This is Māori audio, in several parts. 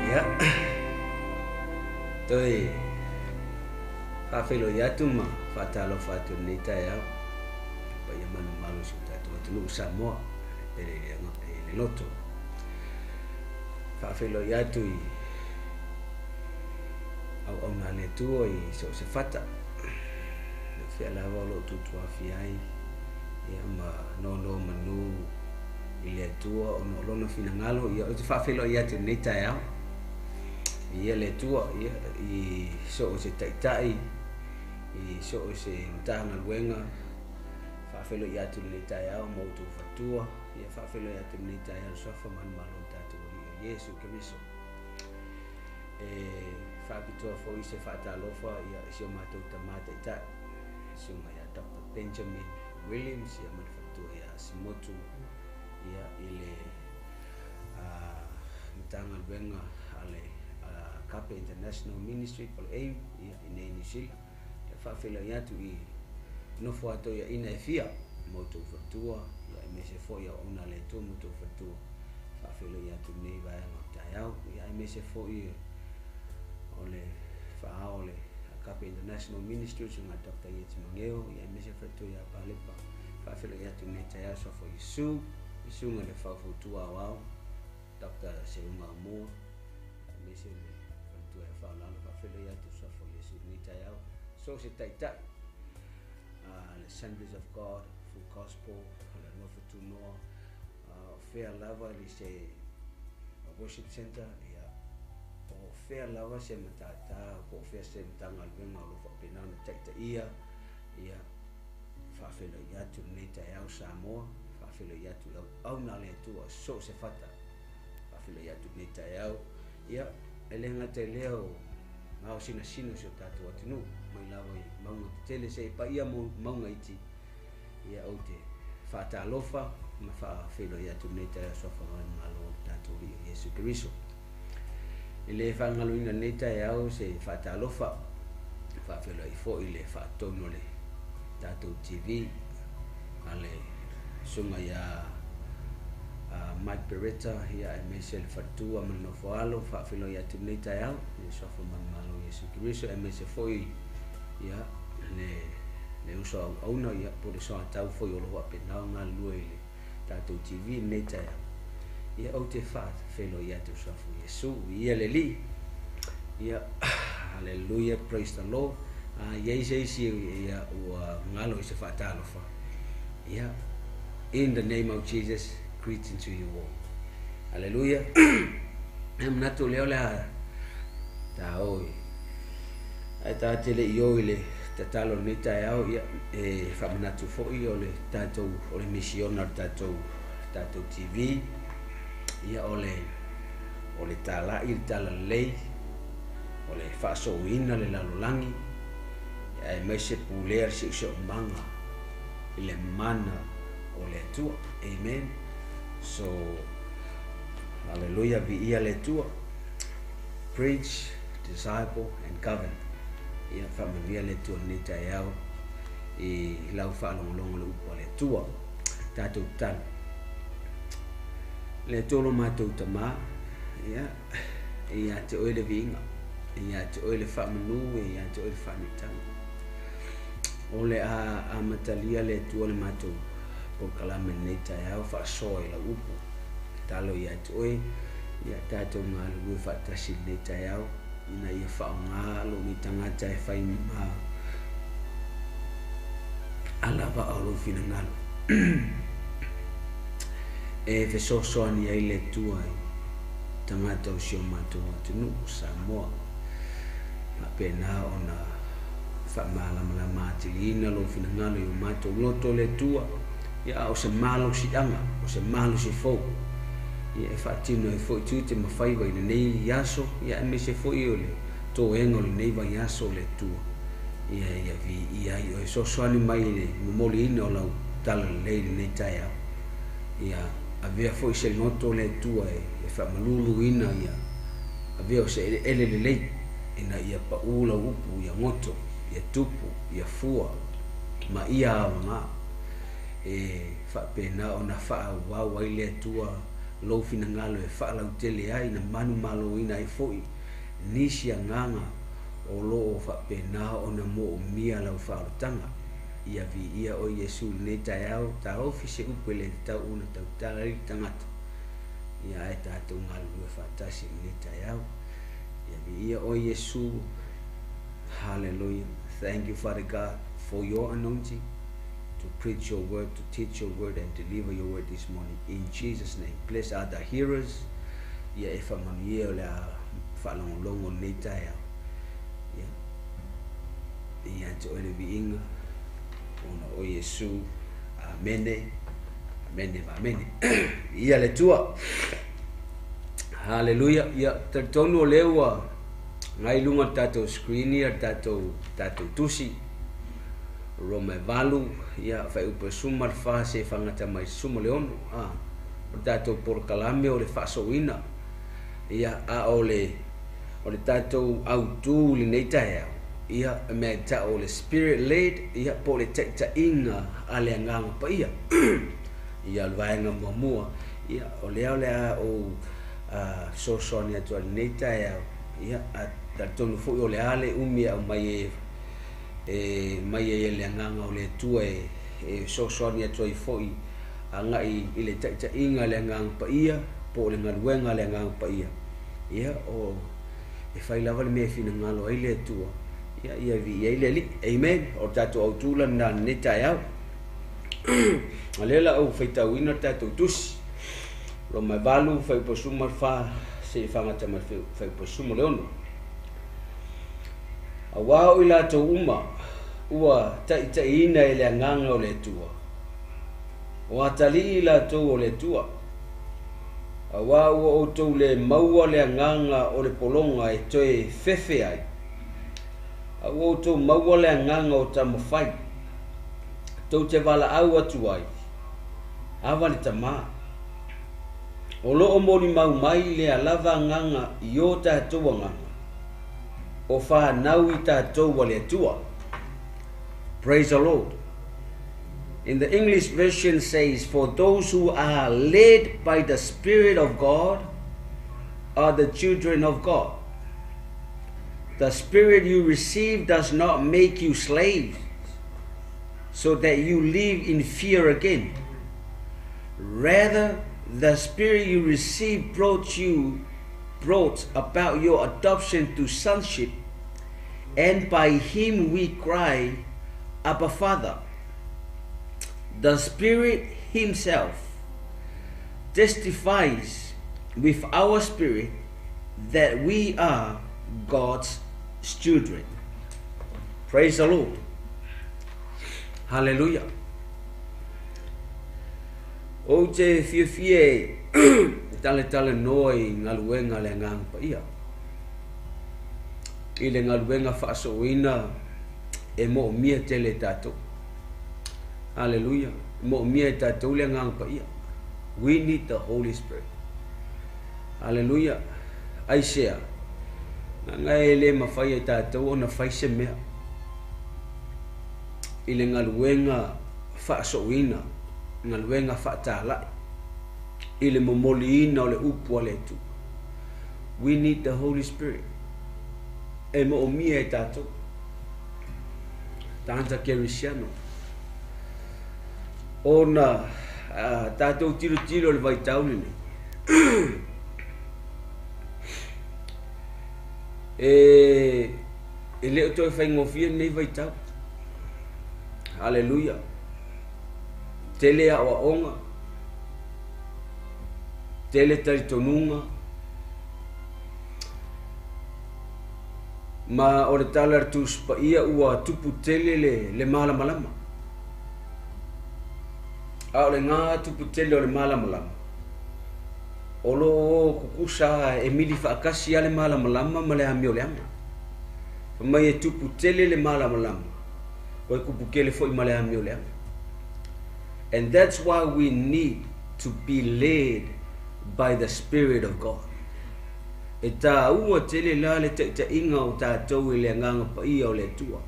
Ya. Toi fafelo ya tuma fatalo fatu nita ya. Pa ya manu malu suta tu lu Samoa ele le loto. Fafelo ya tu au na le tu I so se fata. Fia la volo tu afiai ya ma no manu ile tua o no lona fina ngalo ia o te fafelo ia te nita ya ia le tua ia I so o se taitai I so o se mtanga luenga fafelo ia te nita ya mo tu fatua ia fafelo ia te nita ya sofa man malo tatu o Yesu Kristo fapitoa fo I se fata lofa ia sio matou tamata ita sio ya Dr. Benjamin Williams ia mafatua ya simotu ia ile mtanga luenga ale Kape International Ministry pole ia ine New Zealand ia fafelo ia tu I no fo ato ia ina fia moto fatua ia mese fo ia ona le tu moto fatua fafelo ia tu nei vai ngota ia mese fo ia ole fa ole Kape International Ministry sunga Dr. Mangeo ia mese fatua ia palepa fafelo ia tu nei ia so fo Yesu sunga le fa fatua wao Dr. Seunga mo mese le fatua ia fa la fafelo ia tu so fo Yesu nei ia so se taitai the Assemblies of God, Full Gospel, the Love to Know, Fair Lava, Worship Center, or Fair Lava, Sematata, or Fair Sentang Alvema, or Penana TAITAIGA, Fafelo Yatu Neta Yao Samoa, Fafelo Yatu Aunale to a so sefata, Fafelo Yatu Neta Yao, Elena Teleo, Mao Sina Sino Shotatu Atinu. Lawa maunga tele se PAIA maunga iti ia ote fata lofa ma fa felo ia tu neta sofa malo tatu Yesu Kristo ile fa ngalo ina neta yao se fata lofa fa felo I fo ile fa tono le tatu TV ale sunga ya Mike Beretta ia MSL fatua mano foalo fa felo ia tu neta yao sofa malo Yesu Kristo MSL foi ia le uso auna ia por so tau foi o lo apena nga lue tatu TV neta ia o te fa felo ia tu so fu Yesu ia le li ia hallelujah praise the Lord si ia o ngalo se fa talo fa ia in the name of Jesus greeting to you all hallelujah am nato leola ta oi ta tele yo ile tatalo nita yao ia fa manatu fo I ole tato ole missionar tato TV ia ole tala I tala lei ole FAASOOINA le lalolangi ia mese puler si so manga ile mana ole tu amen so hallelujah vi ia le tu preach disciple and govern ia familia le tu neta yao I lau fa long le upo le tua tatu tan le tolo matou tama ia te oile vinga ia te oile fa manu ia te oile fa nitang ole a matalia le tua le matou por kalame neta yao fa soi la upo talo ia te oi ia tatu ngalu fa tasi neta yao ina ia whaonga lo ni tangata whai alava alo fina ngalo fesosoa ni ai le tua tangata o sio matua tunu Samoa apena ona whamala matilina lo fina ngalo yo mato loto le tua ia o se malo si anga o se malo si fau ia fatino e foi tuite ma fai vai nei yaso ia me se foi ole to engol nei vai yaso le tu ia vi ia o so soani mai le molino la tal le nei taia ia avea foi se noto le tu e fa malulu ina ia avea se ele le ina ia pa ula upu ia moto ia tupu ia fua ma ia ma fa pena ona fa wa ile tua lo fina ngalo e fa la tele ai na manu malo ina I foi nisi nganga o lo fa pena ona mo mia la fa tanga ia vi ia o Yesu ne taiao ta ofisi upele ta una ta tari tangata ia e ta tu ngalu fa tasi ne taiao ia vi ia o Yesu. Hallelujah. Thank you, Father God, for your anointing to preach your word, to teach your word, and deliver your word this morning. In Jesus' name, bless other hearers. Ya e whamania la whalongolongo nei tae au. Ia te oere vi inga. Ona o Yesu. Amene. Amene, amene. Ia le tua. Hallelujah. Ia te tonu o leua. Ngai lunga tato screen ia tato tusi. Roma valu ia fai upa sumar fa se fangata mai sumo leono o tato por kalame o le FAASOOINA ia a ole tato autu li nei tae ia me ta o le spirit led ia po le TAITAIGA ale nganga PAIA ia vaenga mamua ia ole o so ni atu nei tae ia tato fu ole ale umi au mai mai le nganga o le tua so ni atu foi anga I le TAITAIGA le nganga PAIA po le ngaluenga le nganga PAIA ia o e fai lava le me fina ngalo ai le tua ia vi ia le li amen o tato autula na neta ia alela o fai tauina tato tus lo mai valu fai posuma fa se fa ngata mai fai posuma leono awao ila to uma ua TAITAIGA le nganga o le tua o atali ila to o le tua awa o to le maua le nganga o le polonga e toe fefe ai awa o to maua le nganga o tamafai to te vala au atu ai awa le tama o loo mori mau mai le alava nganga I o tātua nganga o wha nau I tātua le tua. Praise the Lord. In the English version says, for those who are led by the Spirit of God are the children of God. The Spirit you receive does not make you slaves so that you live in fear again. Rather, the Spirit you receive brought about your adoption to sonship, and by Him we cry, Abba, Father. The Spirit Himself testifies with our spirit that we are God's children. Praise the Lord. Hallelujah. O te fie tale noi ngaluenga le ngang PAIA. I le ngaluenga FAASOOINA e mo mia tele tato. Hallelujah. Mo mia tato le ngang PAIA. We need the Holy Spirit. Hallelujah. I share. Ngai le mafai tato ona fai se mea. I le ngaluenga FAASOOINA. Ngaluenga faatala. I le momoliina o le upu ale tu. We need the Holy Spirit. E mo mia tato. Tanta kerisiano. Ona tato tiro le vai tauni e le to fai ngofia nei vai tau. Hallelujah. Tele a onga. Tele taritonunga. Ma o le talar tu PAIA ua tupu tele le malama. A le ngā tupu tele o le malama. O lo kukusa e mili whaakasi a le malama ma le hami o le ama. Mai e tupu tele le malama. O e kupu kele fo I ma le hami o le ama. And that's why we need to be led by the Spirit of God. E tā ua tele la le TAITAIGA o tātou I le nganga PAIA o le tua.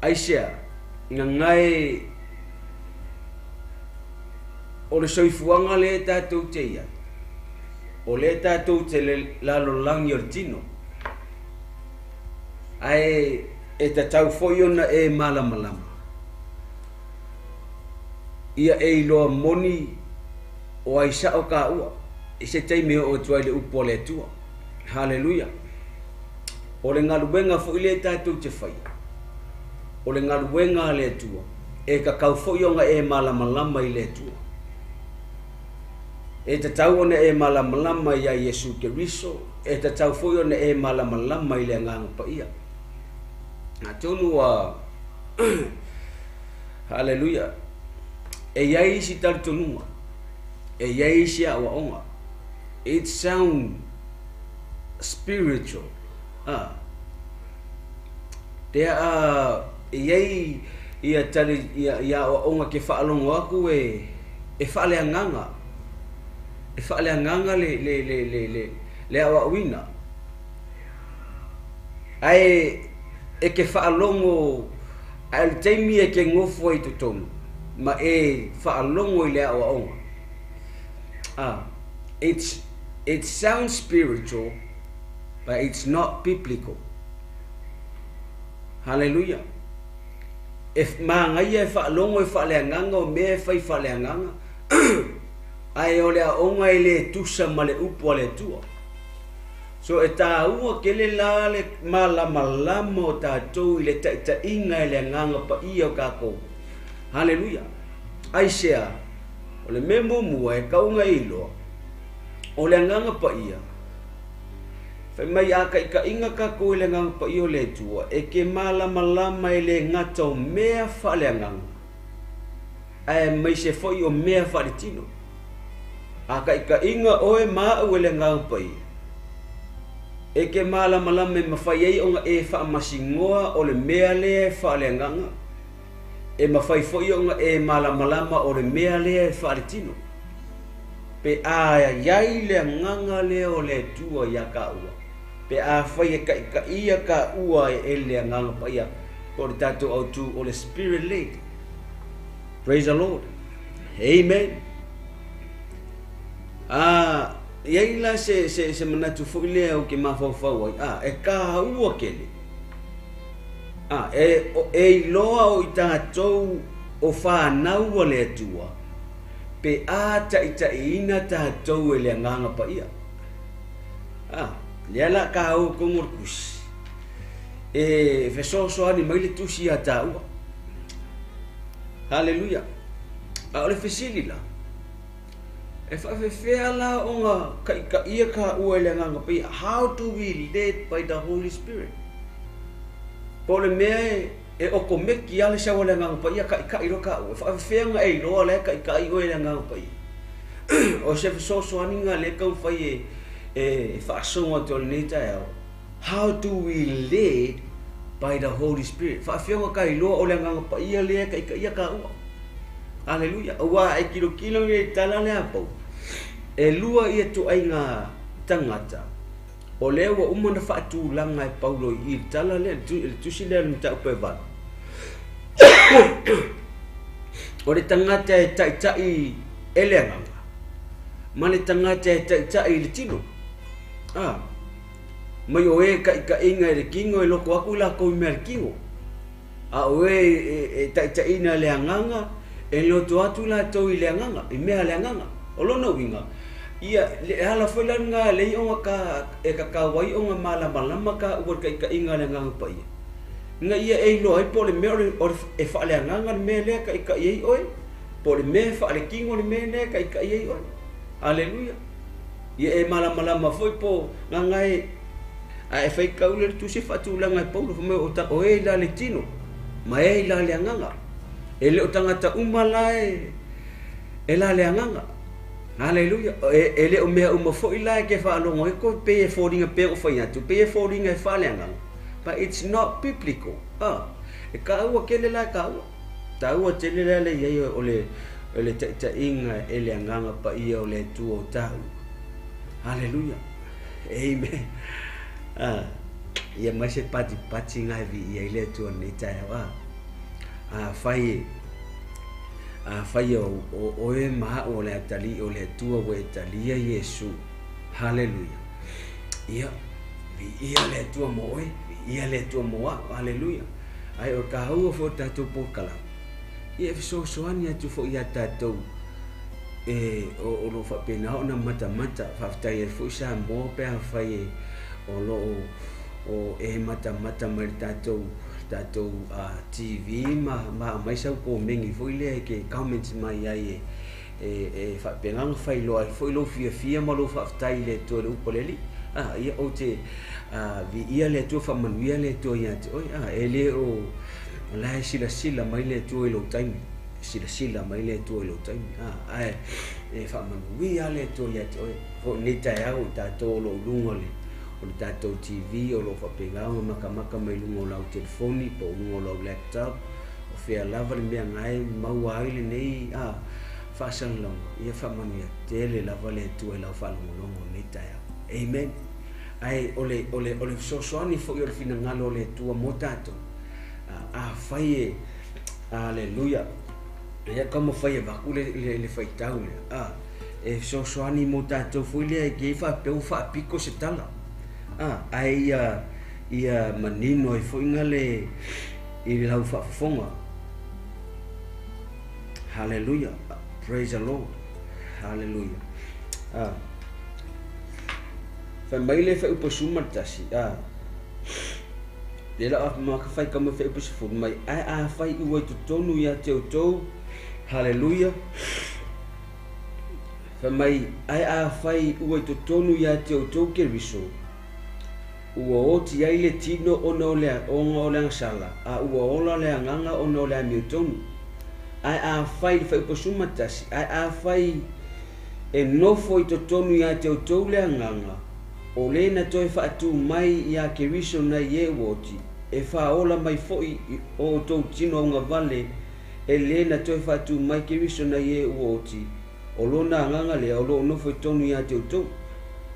Aisha, ngai o le soifuanga le tātou te ia. O le tātou te lalo langi o le tino. Ai e tatau foi ona e malamalama. Ia e iloa moni o aisa o ka ua. I se teime o tuai le upo le tua. Hallelujah. O le ngaluenga foi le tātou te whai. O le ngaluenga le tua. E ka kau foi onga e malamalama i le tua. E tatau ona e malamalama ia Yesu Keriso. E tatau foi ona e malamalama i le nganga paia. Na tonu wa hallelujah. E iai si tal tonua. E iai si awa onga. It sound spiritual. There are iai ia tali ia onga ke whaalongo aku e whaaleanganga. E whaaleanganga le awauina. Ai e ke whaalongo al teimi e ke ngofu ai tutonu. Ma e whaalongo i le awaonga. It sounds spiritual, but it's not biblical. Hallelujah. If mangaia e whaalongo e whaaleanganga o mea e whai whaaleanganga, ai o le aonga i le tusa ma le upo le tua. So e tā ua ke le la le malamalama o tātou i le taitainga i le nganga pa ia o kako. Hallelujah. Ai sea, o le memo mua e kaunga iloa, o le nganga pa ia. Whai mai a ka inga kako i le nganga pa ia o le tua, e ke malamalama i le ngata o mea whale nganga. Ai mai se foi o mea whale tino. A ka inga oe maa o le nganga pa ia. E ke malamalama e mawhai ei onga e whaamasingoa o le mea lea e whale nganga. E mawhai foi onga e malamalama o le mea lea e whale tino. Pe a iai le nganga lea o le tua ia ka ua. Pe a whai e ka ia ka ua e le nganga pa ia. O le tatou au tu o le spirit led. Praise the Lord. Amen. Iai la se manatu foi lea o ke mawhauwhau ai. E ka ua kele. E loa o i tātou o whānaua le atua. Pe a taitaina tātou e le nganga pa ia. Lea la ka au kongorkus. E whesosoani mai le tusi a tāua. Hallelujah. A ole whesili la. E whawhewhea la o ngā ka ia ka ua e le nganga pa ia. How do we led by the Holy Spirit? Po le mea e oko meki ale sa wale nganga pa ia ka iro ka ua. Whawhewhenga e loa le ka i oe le nganga pa ia. O se whesosoani ngā le kau whai e whaasonga te ole neta eo. How do we lead by the Holy Spirit? Whawhewhenga ka i loa o le nganga pa ia le ka ia ka ua. Hallelujah. Awa e kilo e tala le apau. E lua ia tu ai ngā tangata. O leo wa umana whaatu langa e Paulo i tala le tusi lea mta upe vana. O le tangata e taitai e le nganga. Ma le tangata e taitai le tino. Mai o e ka inga e le kingo e loko aku la kou mea le kingo. A o e taitai na le nganga e loto atu la tau i le nganga. I mea le nganga. O lona winga. Ia le hala foi la nga le onga ka e ka kawai onga malama ka ua ka inga le nganga pa ia. Nga ia e lo ai po le mea o e wha le nganga le mea lea ka iei oi. Po le mea wha le kingo le mea lea ka iei oi. Hallelujah. Ia e malama foi po nganga e a e whai kaule le tusi whatu langa e Paulo fumeo o e la le tino. Ma e la le nganga. E le o tangata umala e la le nganga. Hallelujah. E le o mea uma fo ila ke whaalongo e ko pe e fōringa pe o whai atu. Pe e fōringa e whaleanganga. But it's not biblical. E ka ua kele la ka ua. Ta ua tele la le iei o le ta inga e le anganga pa ia o le tu o tau. Hallelujah. Amen. Ia mai se pati ngai vi ia le tu o ne tai wa. Whai fai o e ma o le atali o le tua o e talia Yesu. Haleluya. Ia ia le tua mo e ia le tua mo. Haleluya. Ai o ka hau fo tatou pokala. Ia so soani atu fo ia tatou o lo fa pena ona mata fa tai fo sa mo pe fai o lo o e mata mai tatou TV mai sa ko mengi foi le ke comments mai ai fa penang fai lo foi lo fia ma lo fa tai le to lo poleli ia o te vi ia le to fa manuia le to ia ele o la sila mai le to lo time sila mai le to lo time fa manuia le to ia fo ni tai au tatou lo lunga le o le tatou TV o lo whapengao makamaka mai lungo lau telefoni po lungo lau laptop o whea lava le mea ngai mau aile nei whaasang longo ia whamania tele lava le tua lau whalongolongo nei tai au. Amen. Ai ole sosoani fo i o le finangalo le tua mo tatou whai aleluia ia kama whai e waku le whaitau le sosoani mo tatou fo i lea e kei whapeu whapiko se tala ai ia manino e foinga le I lau whaafonga. Hallelujah. Praise the Lord. Hallelujah. Whai le whai upa sumatasi. Le la apa maka whai kama whai upa sifun mai. Ai whai ua tu tonu ia teo tau. Hallelujah. Whai ai whai ua tu tonu ia teo tau ke riso. Ua oti ai le tino ona o lea onga o lea sala. Ua ola lea nganga ona o lea miutonu. Ai whai whai upa sumatasi. Ai whai e nofo I to tonu ia teo tau lea nganga. O lena toi whaatu mai ia ke riso na ye woti. E whaola mai foi o tau tino nga vale. E lena toi whaatu mai ke riso na ye woti. O lona nganga lea o lo nofo I tonu ia teo tau.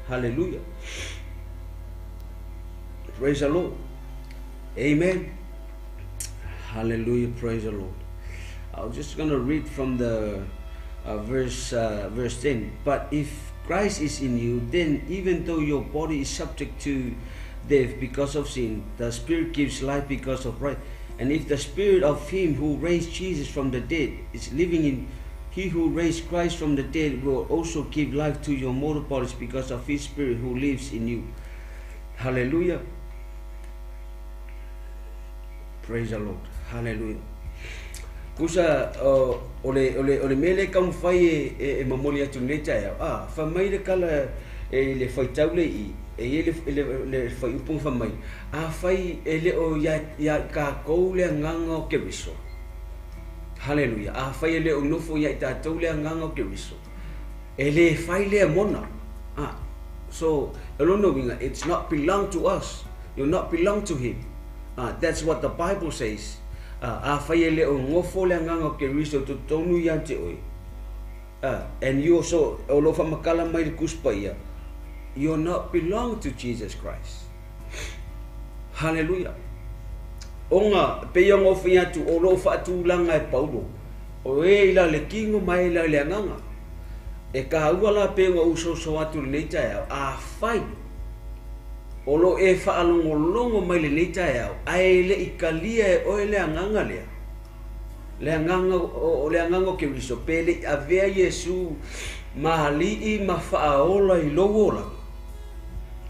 Hallelujah. Praise the Lord. Amen. Hallelujah. Praise the Lord. I'm just going to read from the verse 10. But if Christ is in you, then even though your body is subject to death because of sin, the Spirit gives life because of right. And if the Spirit of Him who raised Jesus from the dead is living in He who raised Christ from the dead will also give life to your mortal bodies because of His Spirit who lives in you. Hallelujah. Praise the Lord. Hallelujah. Kusa ole mele kam fai e mamoli atu neta ya fa mai le kala e le fai taule I le fai upung fa mai fai ele o ya ka ko le nganga ke riso. Hallelujah. Fai ele o nofo ya ta taule nganga ke riso. Ele fai le mona so elonowinga it's not belong to us. You not belong to Him. That's what the Bible says. Fai ele o ngofo le nganga ke riso to tonu ia te oi. And you also o lo fa makala mai kuspaia. You not belong to Jesus Christ. Hallelujah. Onga pe yo ngofo ia tu o lo fa tu langa e Paulo. O e ila le kingo mai la le nganga. E ka uala pe ngo uso so atu le tia fai. O lo e whaalongolongo mai le neita e au. Ai le ikalia e oe le anganga lea. Le anganga o le anganga ke riso. Pele avea Yesu mahali I ma whaaola I lowola.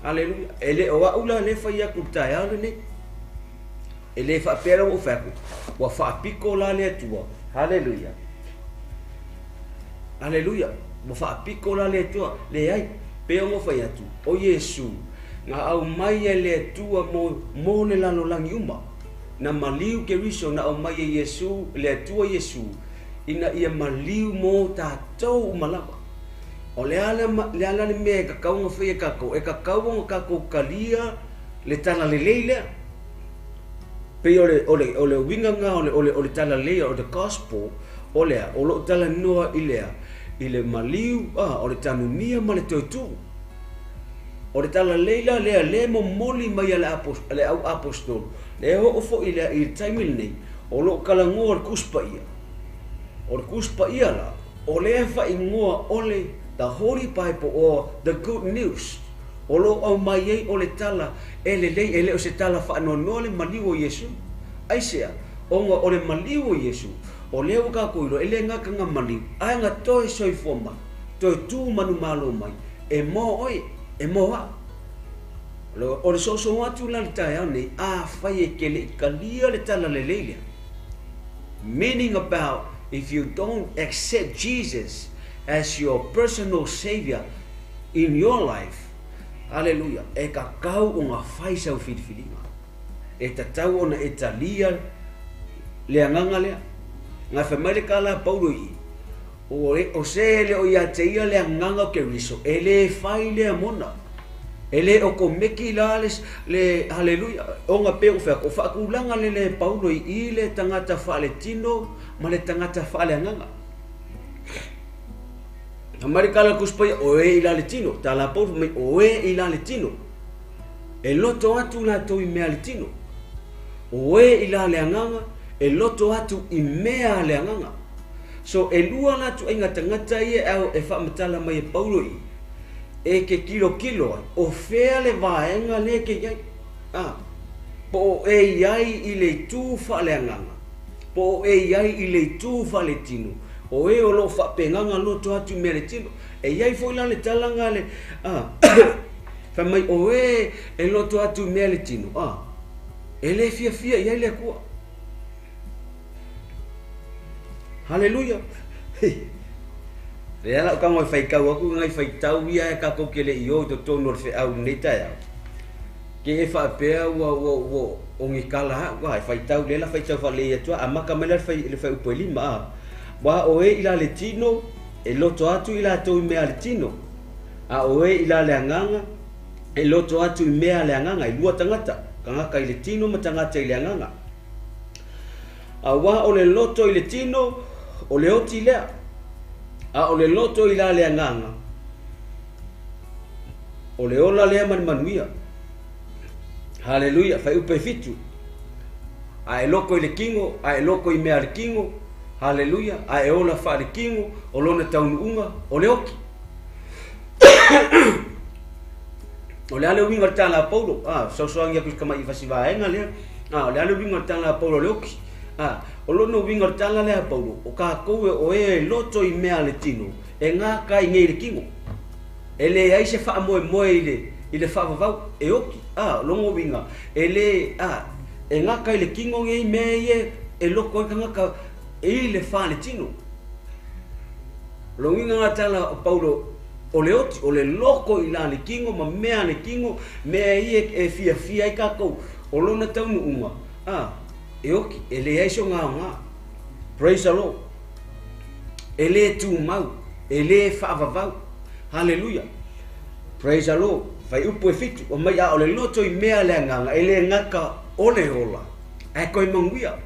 Hallelujah. Ele o aula le whai aku tai ale ne. Ele whaapera o whaku. Wa whaapiko la le atua. Hallelujah. Hallelujah. Wa whaapiko la le atua. Le ai. Pea mo whai atu. O Yesu. Nga au mai e le tua mo le lano langi uma. Na maliu ke riso na au mai e Yesu, le tua Yesu. Ina ia maliu mo tātou umalama. O le ala ni mea e kakau nga whai e kakau. E kakau nga kakau kalia le tala le leilea. Pe ole winga nga ole tala leia o the gospel. O lea, o lo tala noa ilea. Ile maliu, o le tanunia ma le toitu. O le tala leila lea le mo moli mai le au apostol. Le ho ofo I taimil nei. O lo kalangoa kuspa ia. o le kuspa ia la, o le fa ingoa ole the Holy Bible or the good news. O lo au mai ei o le tala, ele o se tala fa no le maliwo Yesu. Ai sea, onga o le maliwo Yesu, o leo ka koilo, ele ngaka nga maliwo, ai nga toi soifoma, toi tu manu malo mai, e mo oi, e mo ha. O le soso watu la le tai ane, a fai e kele kalia le tala le leile. Meaning about, if you don't accept Jesus as your personal savior in your life, hallelujah, e ka kau o ngā whai sau whiriwhiringa. E ta tau ona e talia lea nganga lea. Ngā whamaile ka la paulo i. O se le o ia te ia lea nganga ke riso. E le whai lea mona. E le o ko meki la le hallelujah. O ngā peo whea ko whaakulanga le paulo i le tangata whaale tino ma le tangata whaale nganga. Amerikala kuspai o e ila le tino, tala pau mai o e ila le tino. E loto atu la to I mea le tino. O e ila le anganga, e loto atu I mea le anganga. So e lua la tu inga tangata ia au e whaamatala mai e paulo I. E ke kilo o fea le vaenga le ke iai. Po e iai I le tu wha le anganga. Po e iai I le tu wha le tino. O e o lo whapenganga loto atu mea le tino. E iai fo ila le talanga le. Whamai o e loto atu mea le tino. E le fia iai le kua. Hallelujah. Rea la ka ngoi whai kau aku ngai whai tau ia e kako ke le I o to tono le whi au nei tai au. Ke e whapea o ngi kala ha. Whai tau lela whai tau whale ia tua. Amaka mele le whai upo lima Wa o e ila le tino, e loto atu ila tau I mea le tino. O e ila le anganga, e loto atu I mea le anganga, I lua tangata. Kangaka I le tino ma tangata I le anganga. Wa o le loto I le tino, o le oti lea. O le loto ila le anganga. O le ola lea manuia. Hallelujah, fai upe fitu. E loko I le kingo, e loko I mea le kingo. Hallelujah, a e ola whaare kingo, o lona taunu unga, o le oki. O le ale winga tala paulo, sausoangi aku kama I whasiwaenga lea. O le ale winga tala paulo le oki. O lona winga tala lea paulo, o ka koue o e loto I mea le tino, e ngā kai ngei le kingo. E le aise wha moe I le whaavavau, e oki. Longo winga, e le, e ngā kai le kingo ngei mea ie, e loko I ka ngaka, e le whaale tino. Longinga ngā tala o paulo o le oti, o le loko I la le kingo, ma mea le kingo, mea ie e fia I kakou, o lona taunu unga. E oki, e le aiso ngā. Praise the Lord. E le tu mau, e le whaavavau. Hallelujah. Praise the Lord. Whai upo e fitu, o mai o le loto I mea le nganga, e le ngaka o le ola. E koe manguia,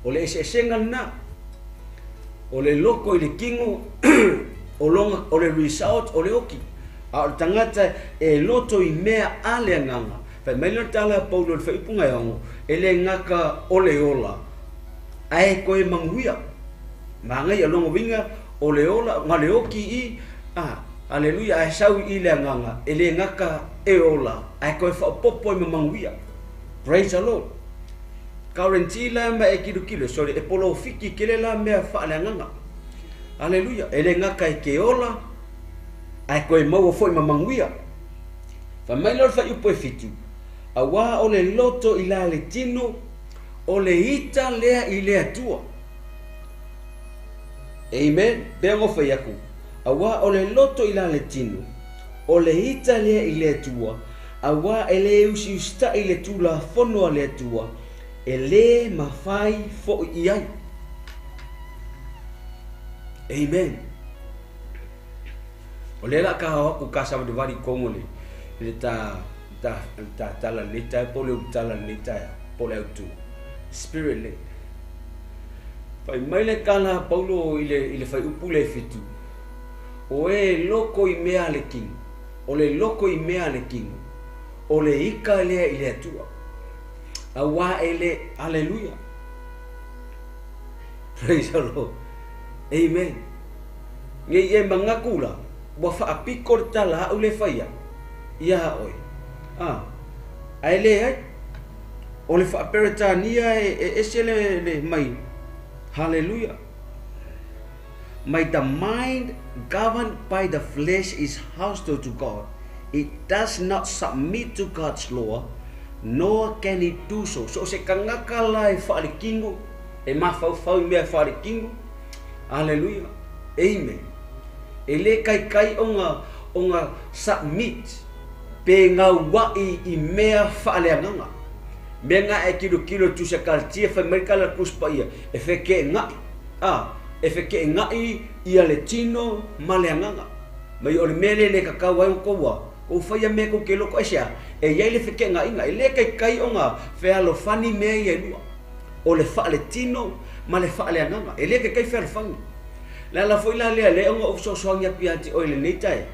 o le esenga na. O le loko I le kingo, o le result, o le oki. O le tangata e loto I mea a le nganga. Whai maila tala paulo le whaipunga e ongo, e le ngaka o le ola. Ai koe manguia. Mangai alongo winga, o le ola, ngā le oki I, hallelujah, ai sau I le nganga, e le ngaka e ola. Ai koe whaopopo I manguia. Praise the Lord. Kaurenti la ma e kilo, sorry, e polo fiki kele la mea whaale nganga. Hallelujah. E le ngaka I ke ola, ai koe maua foi mamanguia. Whamailor whai upo e fitu. A wā o le loto I la le tino, o le ita lea I lea tua. Amen. Pea ngofa yaku. A wā o le loto I la le tino, o le ita lea I lea tua. A wā e le usi usta I le tula fono a lea tua. E le mawhai fo I ai. Amen. O le la ka hawaku ka sama de vari kongole. Le ta tala neta, pole tala neta, pole autu. Spirit le. Fai maile kala paulo ile fai upule fitu. O e loko I mea le king. O le loko I mea le king. O le ika lea ile atua. Awa ele, hallelujah. Praise the Lord. Amen. Ngai e mangakula wa fa apiko tala ule faia. Ia oi. Ai le ai. Ole fa peritania esele le mai. Hallelujah. My the mind governed by the flesh is hostile to God. It does not submit to God's law, nor can it do so. So se kangakala e whaarikingo, e mawhau mea whaarikingo. Hallelujah. Amen. E le kai onga submit pe ngā wai I mea whaaleanganga. Me ngā e kilo tu se kaltia whamerikala kus paia. E wheke ngai. E wheke ngai ia le tino maleanganga. Mai o le mele le kakau ai koua. Ko whaia me ko ke loko esia. E iai le wheke ngai nga. E le kai onga whealo whani mea ia lua. O le wha le tino ma le whaaleanganga. E le kai whealo whangi. La foi la le onga ofso soangia pianti o le neitai.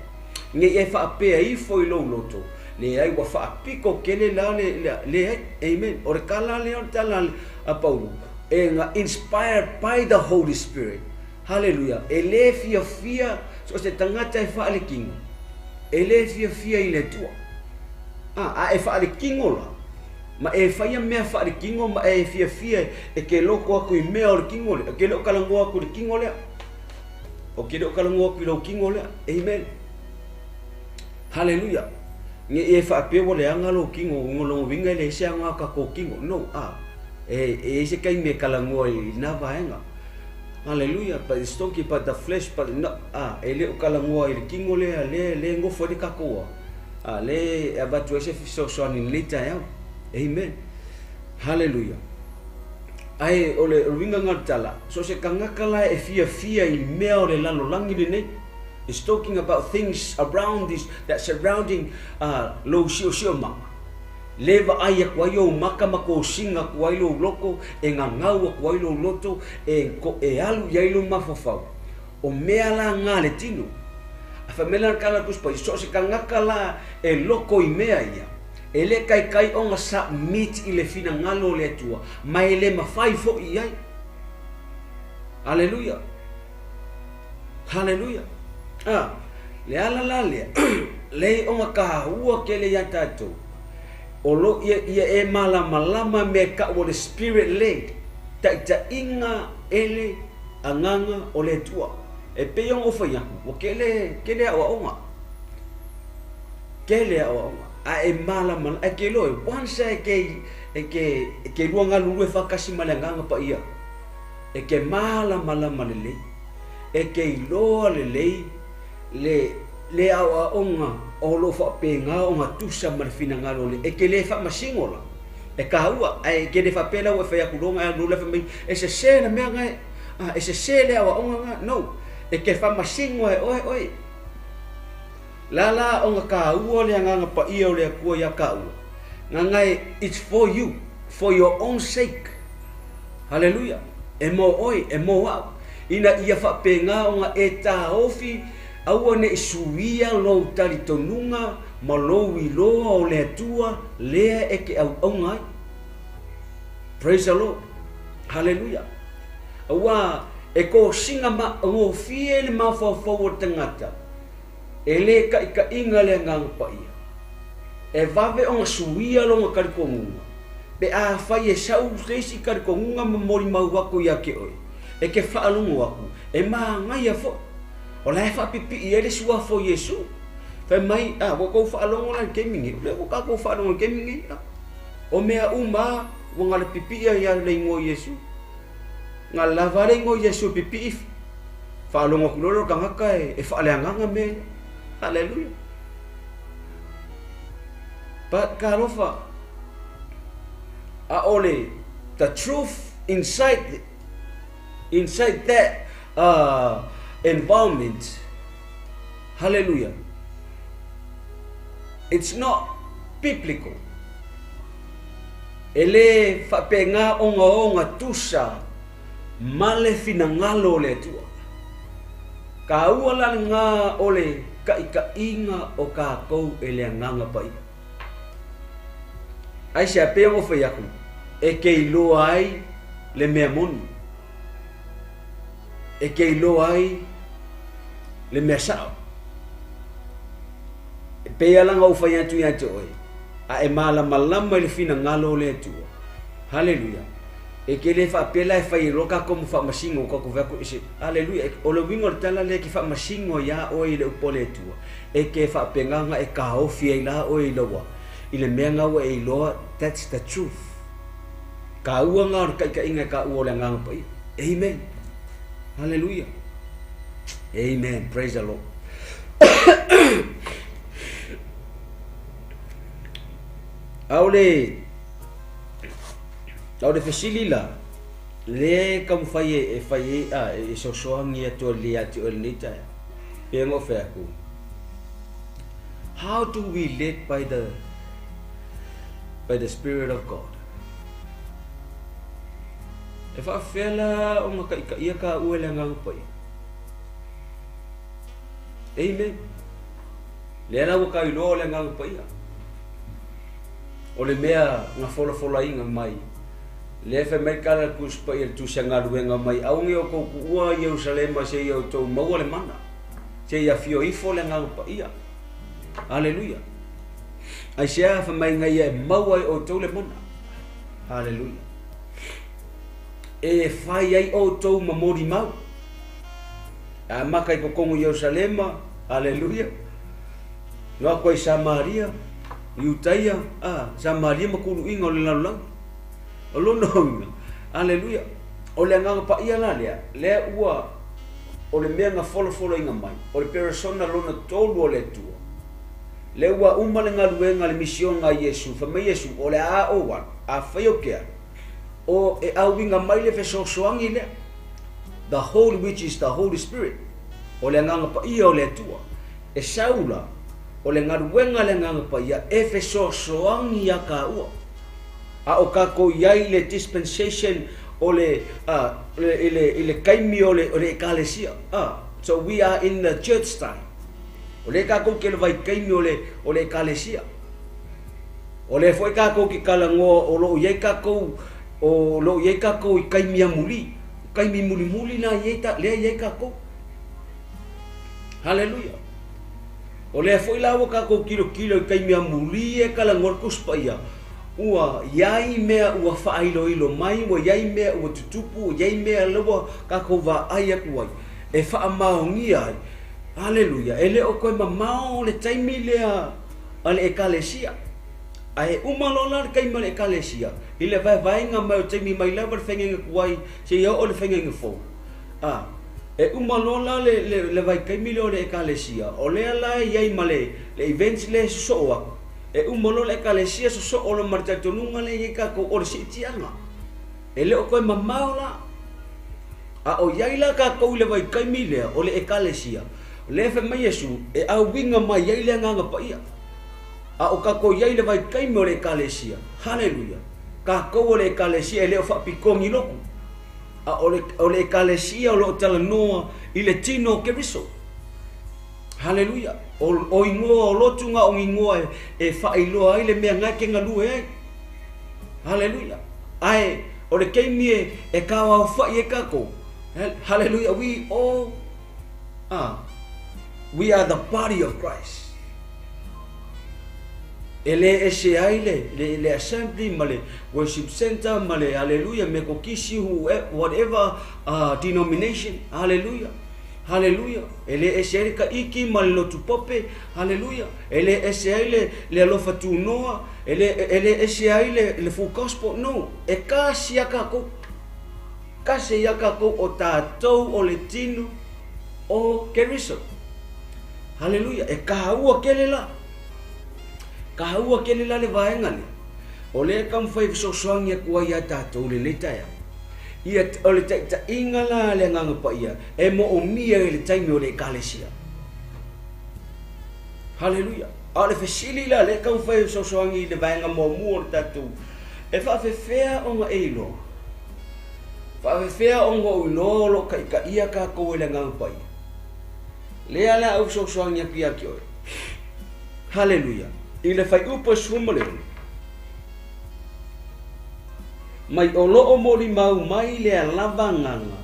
Nge e whaapea I foi lo loto. Le ai wa whaapiko kele la le ai. Amen. O le kala le on tala a Paulo. E nga inspired by the Holy Spirit. Hallelujah. E le fia so se tangata e whaale kingo. E le fia I le tua. E whaale kingo la. Ma e whaia mea whaale kingo ma e fia e ke loko aku I mea o le kingo le. Ke loko kalango aku le kingo le. O ke loko kalango aku le kingo le. Amen. Hallelujah. Nge e whaapewa le anga lo kingo ngolongo winga le se anga ka ko kingo. No, e se kai me kalangoa I na vaenga. Hallelujah. But it's talking about the flesh, but no, e le kalangoa I le kingo le ngofo le kakoa. Le abatu ese so ni lita ya. Amen. Hallelujah. Ai ole winga ngatala. So se kangakala e fia I mea o le lalo langi le nei. It's talking about things around this that surrounding lo sio mama. Leva ai kwa yo maka mako singa kwa ilo loko e ngangau kwa ilo loto e alu ya ilo mafofau. O mea la ngale tino. A famela kala kuspa so se kangakala e loko I mea ia. E le kai onga sa mit I le fina ngalo le tua. Ma ele mafai fo I ai. Hallelujah. Hallelujah. Le ala le onga kahua ke le yatato. Olo ia e malama me ka o le spirit led. TAITAIGA ele anganga o le tua. E pe onga faya. O kele awa onga. Kele awa onga. A e malama e ke loe. Once ke luanga lulu e whakasi malanganga pa ia. E ke malama le. E ke iloa le awa onga o lo fa penga onga tusa marfina ngalo le e ke le fa masingola e kaua ai ke le fa pela o fa yakulonga no le fa mai e se sena me nga e se sele awa onga no e ke fa masingo e oi la onga kaua le nga pa ia o le ku ya kaua nga it's for you for your own sake. Hallelujah. E mo wa ina ia fa penga onga e ta ofi aua ne suia lo tali tonunga ma lo iloa o le atua lea e ke au ngai. Praise the Lord. Hallelujah. Aua e ko singa ma ngo fie le mawhawhau o tangata e le ka inga le ngang pa ia e vave onga suia longa karikongunga pe a whai e sau reisi karikongunga ma mori mau wako ia ke oi e ke whaalungu aku e maa ngai a fo o lai fa pipi ele sua fo Yesu fa mai wo ko fa longo la kemingi le wo ka ko fa longo kemingi o mea uma wo ngale pipi ya le ngo Yesu ngala vare ngo Yesu pipi fa longo kulolo ka ngaka e fa le nganga me. Hallelujah. But karofa ole the truth inside that environment. Hallelujah. It's not biblical. Ele fapenga onga tusa male finangalo le tua. Kaua nga ole ka inga o ka kou ele nganga pai. Ai se apeo fa yaku e ke lo ai le mea moni. e ke ilo ai le mesa pe ala ngau fa ya tu ya to a e mala malama le fina ngalo le tu haleluya e ke le fa pela e fa iro ka como fa masingo ko va ko ise haleluya o lo wingo tala le ki fa masingo ya o ile upole tu e ke fa penganga e ka o fie la o ile wa ile menga wa e lo that's the truth ka ua nga ka inga ka ua le nga pa amen haleluya amen praise the Lord Aule fesilila le kam faye e so ngia to lia to lita pengo fe aku. How do we led by the Spirit of God? If I fela o maka ia ka uela ngang pai. Amen. Le la ka ilo le ngang pai. O le mea nga fola inga mai le fe mai kala kus pa il tu sanga luenga mai au ngi o ko ua Jerusalem se yo to mau le mana se ya fio I fo le nga pa ia haleluya ai se fa mai ngai e mau ai o to le mana haleluya e fai ai o to mamori mau a makai ko kongo Jerusalem haleluya no ko Samaria Utaya Samaria makulu inga le lalang olono haleluya o le nga pa ia la le ua o le mea nga follow inga mai o le persona lona tolu o le tua le ua uma le nga luenga le mission nga Yesu fa me Yesu o le a o wa a fayo kia o e au winga mai le feso soangi le the Holy which is the Holy Spirit o le nga pa ia o le tua e saula o le ngaruenga le nga pa ia efeso soangi ya ka ua a o ka ko yai le dispensation o le ile kaimi o le ekalesia so we are in the church time o le ka ko ke le vai kaimi o le ekalesia o le foi ka ko ki kala ngo o lo ye ka ko o lo ye ka ko I kaimi amuli kaimi muli na ye ta le ye ka ko haleluya o le foi la ka ko kilo kaimi amuli e kala ngor kuspaia ua yai mea ua whaailoilo mai mo yai mea ua tutupu yai mea lewa ka ko va aya kuai e wha maongia ai haleluya e le o koe mamao le taimi lea ale ekalesia ai umalola kai ma le ekalesia ile vai nga mai taimi mai lava fengenga kuai se ia o le fengenga fo e umalola le vai kai mi le ekalesia o le ala yai male le events le soa e umolo le ekalesia so o le martatonunga le ka ko o si tianga e le o koe mamaola o yaila ka ko le vai kai mi le o le ekalesia le fe mai Yesu e au winga mai yaila nga pa ia o ka ko yaila vai kai mi o le ekalesia haleluya ka ko o le ekalesia e le o fa pikongi loku o le ekalesia o lo talanoa I le tino keriso haleluya o ingoa o lotunga o ingoa e whaailoa ai le mea ngai ke ngalue ai haleluya ai o le keimi e kawa o whai e kako haleluya we are the body of Christ ele ese ai le assembly male worship center male haleluya me ko kisi whatever denomination haleluya haleluya ele ese ka iki malo tu pope haleluya ele ese ai le lo fatu noa ele ese ai le full gospel no e kasi yaka ko o tatou o le tino o keriso haleluya e kaua kelela le vaenga le o le kam fai so soangi ko ia tatou le letaya ia o le ta ingala le nganga pa ia e mo o mia le taimi o le ekalesia haleluya ale fesili la le kam fai so soangi le vaenga mo mo tatu e fa fea o nga eilo fa fea o ngo lo ka ia ka ko le nganga pa ia le ala o so soangi kia kio haleluya ile fai upo sumole mai o loo mori mau mai le lavanganga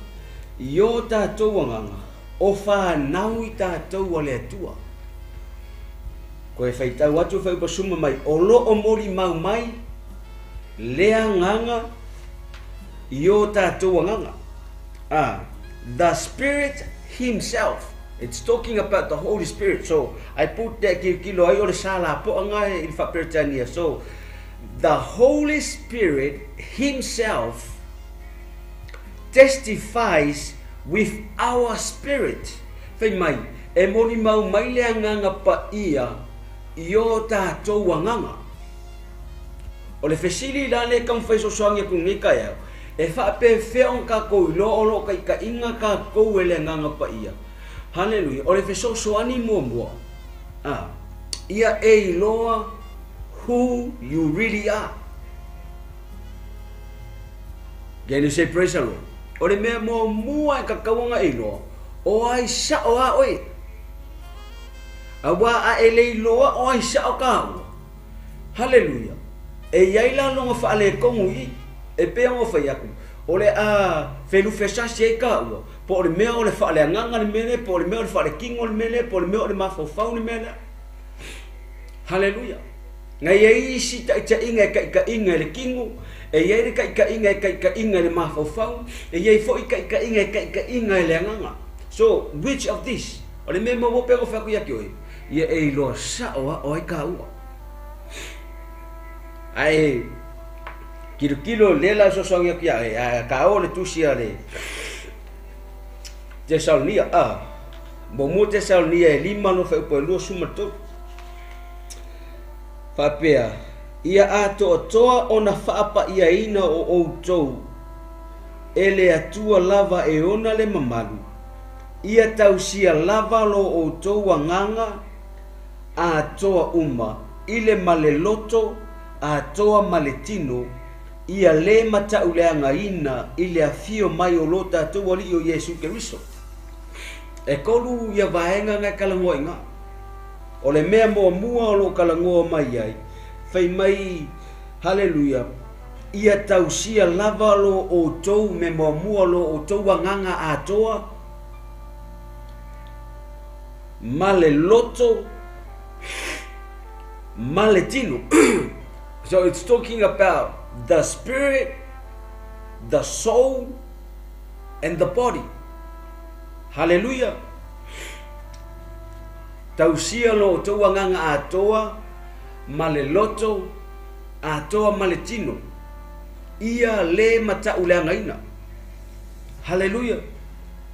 Io tātou anganga, o whanau I tātou o le atua. Koe whaitau atu whaupasuma mai, o lo o mori mau mai, lea nganga, io tātou anganga. The Spirit Himself. It's talking about the Holy Spirit. So I put that kilo ay ora sala po nga in Fapertania. So the Holy Spirit Himself testifies with our spirit. Fai mai e moni mau mai le nganga pa ia io tātou anganga. O le fesili la le kam fai so soangia ku nika ya. E fa pe feon ka ko lo kai ka inga ka ko ele nganga pa ia. Hallelujah. O le fesoso ani mua. Ia e loa who you really are. Can you say praise the Lord? O le mea mua e kakawanga e loa. O ai sa o a oi. Awa a ele loa o ai sa o ka. Hallelujah. E iai la longa fa ale kongu I. E pe ngo fa yaku. O le a felu fesa se ka ua. Po le mea o le fa le nganga le mele, po le mea o le fa le kingo le mele, po le mea o le mafofau le mele. Hallelujah. Ngai ai si ta inga ka inga le kingo, e ai ka inga ka inga le mafofau, e ai fo ka inga ka inga le nganga. So which of this? O le mea mo pe ko fa ku ya ki oi. Ia e lo sa o ai ka ua. Ai kilo lela so songa ki ai ka o le tusia le Tesalonia mo Tesalonia e lima no fa po lo sumato fa pea ia ato toa ona fa apa ia ina o outou ele atua lava e ona le mamalu ia tausia lava lo outou anganga a toa uma ile maleloto a toa maletino ia le mata uleanga ina ile afio mai o lota tu wali o Yesu Kristo. E kolu ia vaenga nga kalangoinga. O le mea mo mua o lo kalangoa mai ai. Fai mai, hallelujah, ia tausia lava lo o tou me mo mua lo o tou wanganga a toa. Male loto, maletino. So it's talking about the spirit, the soul, and the body. Hallelujah. Tausia lo toa nganga atoa, maleloto, atoa maletino. Ia le mata uleanga ina. Hallelujah.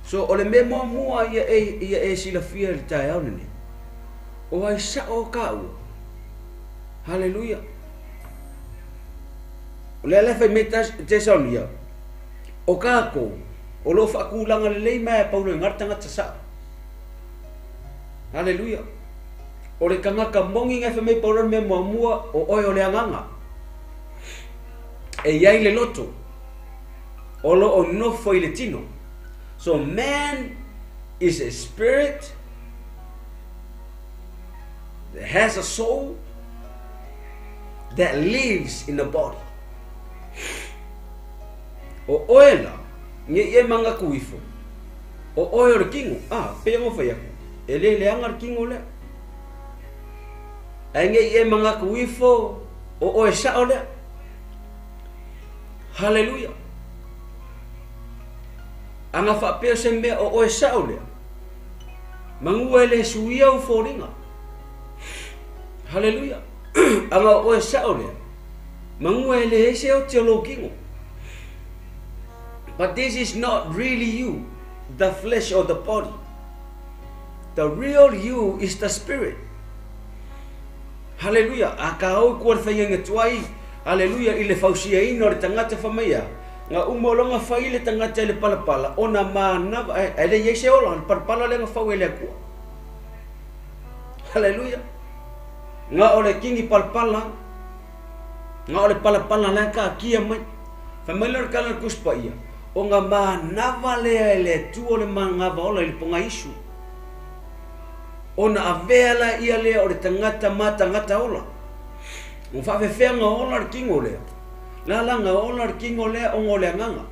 So ole me mua ia e sila fia le tai au nene. O ai sa o kau. Hallelujah. Ole ala fai metas Tesalonia. O kako o lo fakulanga le lei mai paulo ngartanga tsa. Hallelujah. Ole kanga ka mongi ngai fa me paulo me mua o oi ole anganga. E yai le loto. O lo o no foi le tino. So man is a spirit that has a soul that lives in the body. O oela nge manga kuifo. O oyo kingo pe mo fa yaku. Ele le angar kingo le. Nge manga kuifo o sa ole. Hallelujah. Anga fa pe se me o sa ole. Manguele suia o foringa. Hallelujah. Anga o sa ole. Manguele ese o teologingo. But this is not really you, the flesh or the body. The real you is the spirit. Hallelujah. Akao kuar fayang tuai. Hallelujah. Ile fausia ino le tangata famaya. Nga umolonga faile tangata le palapala. Ona mana ele yese ola palapala le ngafawele ku. Hallelujah. Nga ole kingi palapala. Nga ole palapala la ka kia mai. Familiar kala kuspa ia. O nga manava le tu o le mangava ola le ponga isu. Ona avela ia le o le tangata matangata ola. Mo fa fefenga ola le kingo le. La nga ola le kingo le o ngole nganga.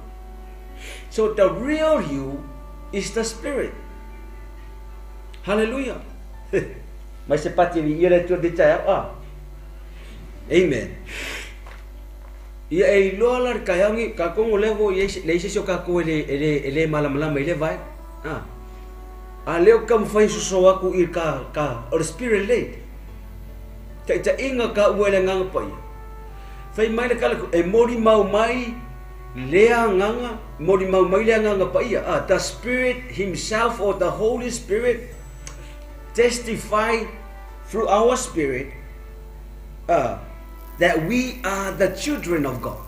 So the real you is the spirit. Hallelujah. Mas sepati ia le tu detail Amen. Ia e lola kayangi ka kongo levo le se ka ko ele malam ele vai. Leo kam fai so aku ir ka or spirit late. Ta inga ka uele ngang pa ia. Fai mai le kala e mori mau mai lea nganga mori mau mai lea nganga pa ia. The spirit himself or the Holy Spirit testify through our spirit that we are the children of God.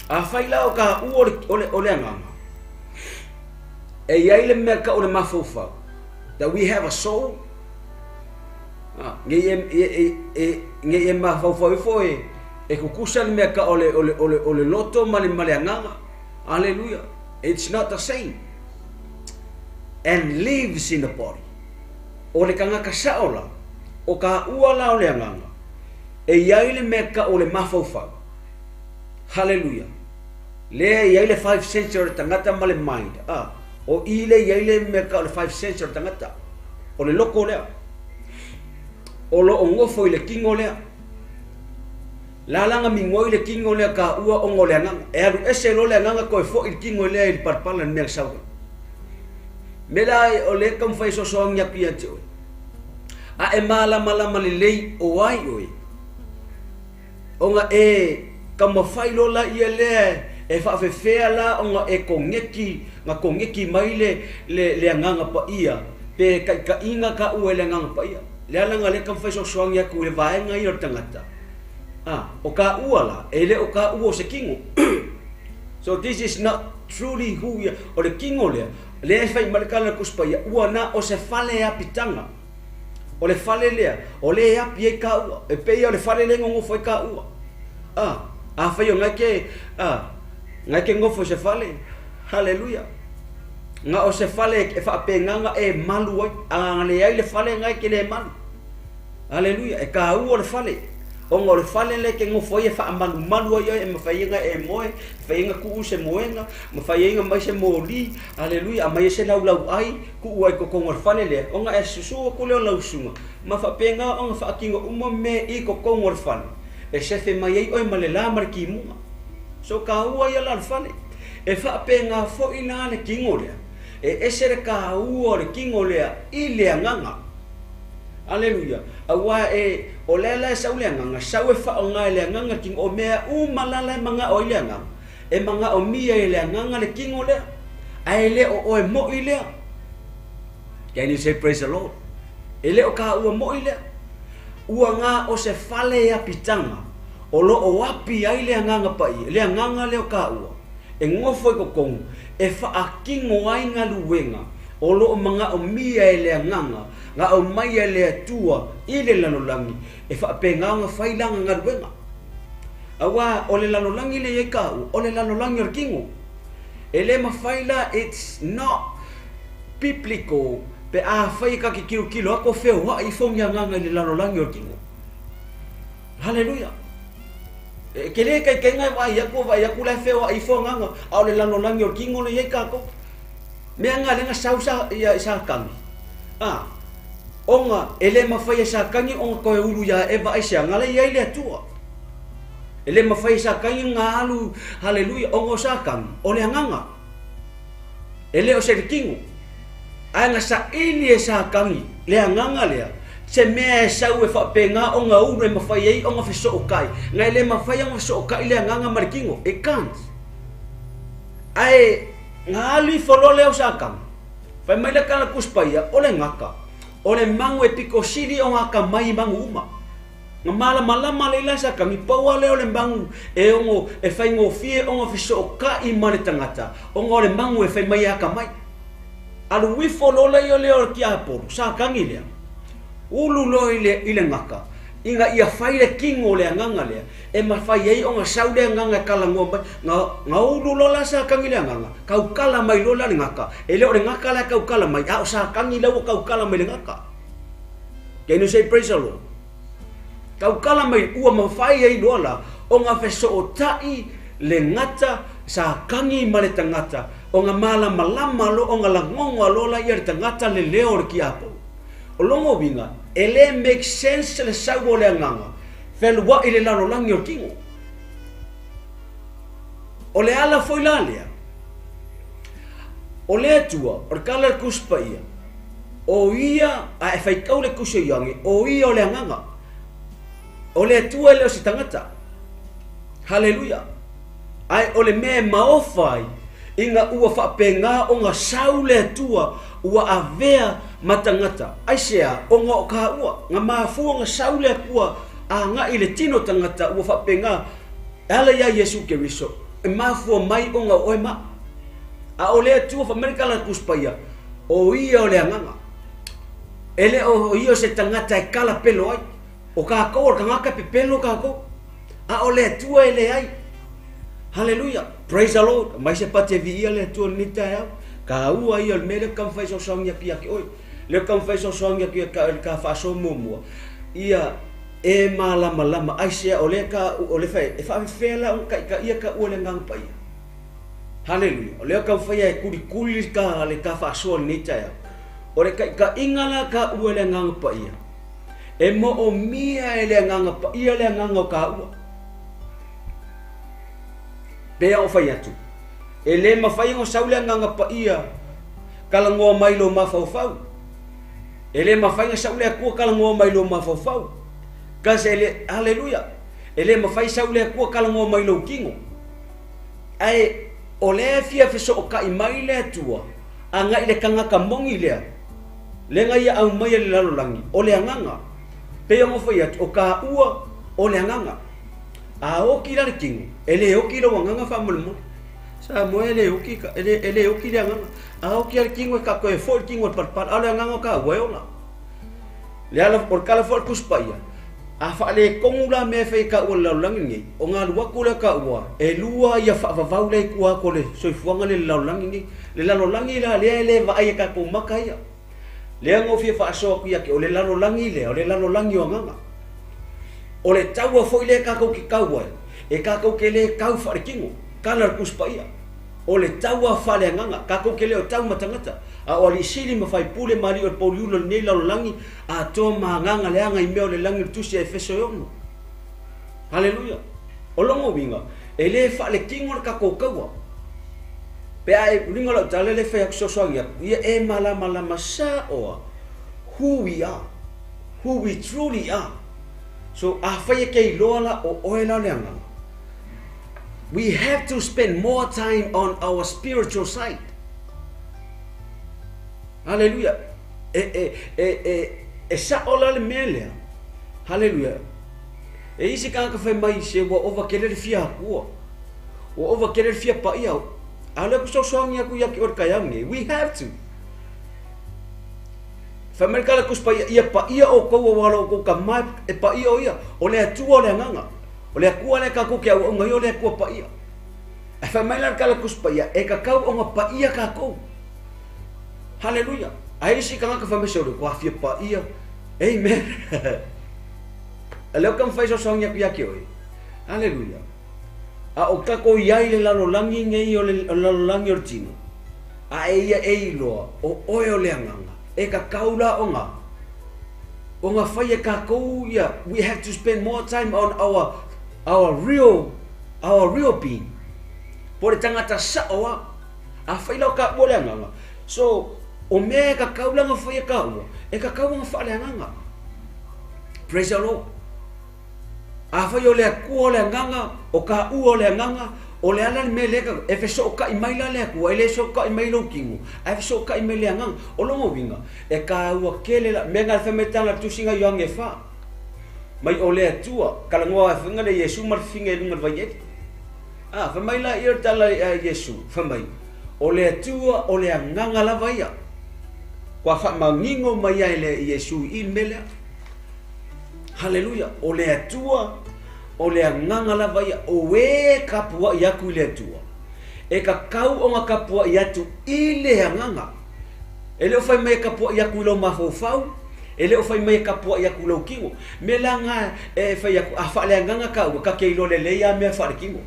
Fai lao ka ole nganga. E ia le mea ka ole mafaufa that we have a soul. Nge mafaufa e kukusa le mea ka ole loto male anganga. Hallelujah. It's not the same. And lives in the body. Ole kanga kasaola o ka uala ole anganga. E ia le mea ka ole mafaufa. Hallelujah. Le ia le 5 century tangata male mind. O ile yaile me ka le 5 century tangata o le loko lea o lo ngofo ile kingo lea la langa mingo ile kingo lea ka ua ongo lea nanga e alu ese lo lea nanga ko fo il kingo lea il parpala me sa me la o le kam fai so so nya pia tio e mala le lei o ai oi onga kam fai lo la ia le e fa fea la onga e kongeki mai le nganga pa ia pe ka inga ka ue le nganga pa ia le alanga le kam faiso soang ya ku le vaenga i o tangata o ka uala ele o ka uo se kingo. So this is not truly who ya o le kingo le fai malkala kuspa ia uana o se fale ya pitanga o le fale le o le ya pie ka ua e pe ia o le fale le ngo foi ka ua fai o ngake ngake ngofo se fale. Hallelujah. Nga o se fale e fa penganga e malu le ai le fale ngai ke le malu. Hallelujah. E ka u le fale o ngol fale le ke ngofo e fa malu ai e mafaienga e moe fainga ku se moenga mafaienga mai se moli. Hallelujah. Mai se lau ai ku ai ko ngol fale le o nga e susu ko le lau sunga ma fa penga o fa kingo umo me i ko ngol fale e se fe mai ai o male la marki mu. So ka ua ia la fale e fa penga fo ina le kingo le e esere ka ua le kingo le i le nganga. Hallelujah. Awa o lela e sau le nganga sau e fa nga le nganga kingo o mea malala manga o le nganga e manga o mia le nganga le kingo le ai le o mo i le. Can you say praise the Lord? Ele o ka ua mo i le ua nga o se fale ya pitanga o lo o wapi ai le nganga pa i le nganga le ka ua e ngofo ko kong e fa akingo ai nga luwenga o lo manga o mia le nganga nga o mai le tua i le lanolangi e fa penga nga failanga nga luwenga awa o le lanolangi le ka o le lanolangi o kingo e le mafaila. It's not biblical pe fai ka ki kilo ako feo wa i fonga nga le lanolangi o kingo. Hallelujah. Kele kai kenga wa ya ku la feo i fonga nga au le lanolangi o kingo le ka ko me nga le nga sausa ya sa kami onga ele mafai sa kangi onga ko ulu ya eva asia ngale ya ile tua ele mafai sa kangi ngalu. Hallelujah. Onga sa kami ole nganga ele o se kingo anga sa ini sa kangi le nganga le se me sau e fa penga onga ulu mafai ai onga fiso kai ngai le mafai onga so kai le nganga markingo e can't ai ngali folole o sa kami fa mai le kala kuspaia ole ngaka ole mangu e piko siri o ngaka mai mangu uma nga mala le la sa kami paua le ole mangu e ongo e fai ngo fie ongo fiso ka i mane tangata ongo ole mangu e fai mai aka mai alu wi folole yo le o kia por sa kangi le ulu lo ile ngaka inga ia fai le kingo le nganga le e ma fai ai onga saude nganga kala ngomba nga ulu lo la sa kangi le nganga kau kala mai lo la ngaka ele o ngaka la kau kala mai au sa kangi le kau kala mai le ngaka. Can you say praise the Lord? Kau kala mai ua ma fai ai lo la onga feso o tai le ngata sa kangi ma le tangata o ngā malama lo o ngā langonga lola ia le tangata le leo le ki apo. O longo winga, ele make sense le sau o le anganga. Whelua i le lalolangi o kingo. O le ala foi la lea. O le atua, o le kala le kuspa ia. O ia, a e whaikau le kusa iangi, o ia o le anganga. O le atua leo si tangata. Hallelujah. Ai o le mea maofai, inga ua whapenga o ngā sau le atua, ua avea matangata. Ai sea, o ngā o ka ua, ngā maafua ngā sau le akua, a ngā i le tino tangata, ua whapenga, ala ia Yesu Keriso, e maafua mai o ngā oe ma. A o le atua whamerika la kuspaia, o ia o le anganga. Ele o ia se tangata e kala pelo ai, o ka kou, o ka ngaka pe pelo ka kou. A o le atua ele ai. Hallelujah. Praise the Lord. Mai se pate vi ia le atua ni tai au. Ka ua ia le mele kam fai so songia ki aki oi. Le kam fai so songia ki ka faso mumua. Ia e malama ai se o le ka o le fai e fa fela o ka ia ka o le ngang pai. Hallelujah. O le kam fai e kuli ka le ka faso ni tai au. O le ka ingala ka o le ngang pai. E mo o mia e le ngang pai ia le ngang ka ua. Pea o fai atu. E le mawhai o saule nganga pa ia kala ngoa mailo mawhauwhau. E le mawhai o saule akua kala ngoa mailo mawhauwhau. Kasi ele, hallelujah. E le mawhai saule akua kala ngoa mailo kingo. Ai, o le fia fiso o ka i mai le atua. A nga i le kangaka mongi lea. Le nga ia au mai le lalolangi. O le anganga. Pea o fai atu. O ka ua o le anganga. A oki la le kingo. Ele oki lo wanganga whamulmo. Sa mo ele oki ka ele oki le nganga. A oki le kingo ka ko e fo kingo par ale nganga ka weona. Le ala por kala fo kuspaia. A fa le kongula me fe ka o la langi. O nga lua kula ka ua. E lua ia fa vau le kua ko le soifuanga le la langi. Le la langi la le va ai ka ko makaya. Le ngo fi fa so ku ya ke o le la langi le o le la langi o nganga. O le taua foi le kako ki kaua. E kako ke le kau wharekingo. Kala kuspaia. O le taua whale nganga. Kako ke le o tau matangata. A o li sili mawhai pule mari o poliulo nei langi. A tō nganga le anga i meo le langi tusi e feso yono. Hallelujah. O longo winga. E le whale kingo le kako kaua. Pea e ringo lau tale le whai aksosoangia. Ia e malama sa oa. Who we are. Who we truly are. So afai ke lola o oela leanga. We have to spend more time on our spiritual side. Hallelujah. Sa ola le mele. Hallelujah. E isi ka fai mai se wa ova kele fia ku. O ova kele fia pa ia. Ale ku so songia ku ya ki or kayangi. We have to. Famerika la kuspa ia pa ia o ko wala o ka mai e pa ia o ia o le atua le nganga o le akua le ka ko ke o ngai o le akua pa ia e famerika la kuspa ia e ka kau o nga pa ia ka ko. Hallelujah. Ai si ka ka fameso ko afia pa ia. Amen. Alo kam fai so songia pia ke oi. Hallelujah. A o ka ko ia le lalo langi ngai o le lalo langi o tino. A ia e lo o o le nganga. E ka kaula onga. Onga whai e ka kou ia. We have to spend more time on our real being. Pore tangata sa oa. A whai lau ka ua le nganga. So, o mea ka kaula nga whai e ka ua. E ka kaula nga whai le nganga. Praise the Lord. A whai o le kua le nganga. O ka ua le nganga. O le ala me le ka e fe so ka i mai la le ku ele so ka i mai lo kingu ai fe so ka i mai le ngang o longo winga e ka ua kele la me ngal fe metala tu singa yoang e fa mai o le tua kala ngoa finga le Yesu mar finga lunga vai a fa mai la ir tala Yesu fa mai o le tua o le nganga la vai kwa fa mangingo mai ai le Yesu il mele. Hallelujah. O le tua o le nganga la vai o e kapua yaku le tua e ka kau o nga kapua yatu i le nganga ele o fai mai kapua yaku lo mafofau ele o fai mai kapua yaku lo kingo me langa e fai yaku a fa le nganga ka ke lo le ya me fa kingo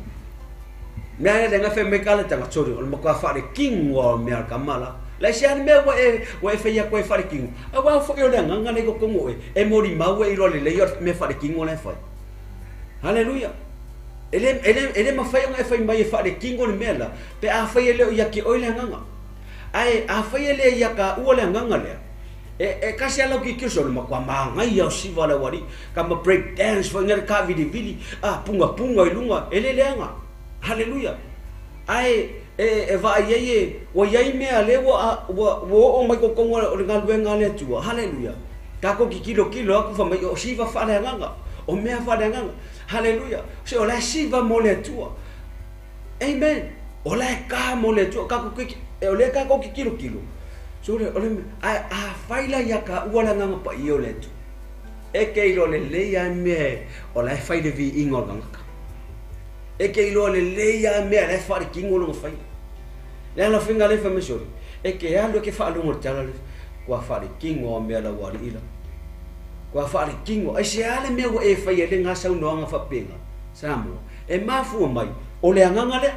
Mea lenga fe me kala tanga tsori o maka fare king o mea kamala. La sian me wa e fe ya ko fare king. Awa fo yo lenga ngane ko kongo e mori mau e role le yo me fare king o le fa. Hallelujah. Ele ma fai nga fai mai fare king o le mela. Pe a fai le ya ki o le nganga. Ai a fai le ya ka o le nganga le. E kasi ala ki kiso le makwa manga ya siva la wari kama break dance fo ngar ka vidi punga ilunga ele lenga. Hallelujah. Ai e va ye o yai me ale o mai ko kongo o nga luenga le tua. Hallelujah. Ka ko ki kilo aku fa mai o siva fa le nganga. O mea fa le nganga. Hallelujah. Se o la siva mo le tua. Amen. O la ka mo le tua ka ko ki o le ka ko ki kilo. So ole a faila ya ka wala nga pa io le tu. E ke ilo le ya me o la faile vi ingo nga. E ke ilo le ya me la fa ki ngolo fai. Le la finga le fa me so. E ke ando ke fa lo mo tala le kwa fa ki ngo me la wari ila. Kwa fa ki ngo ai se ale me o e fa ye le nga sa no nga fa penga. Samo e mafu mai o le nga le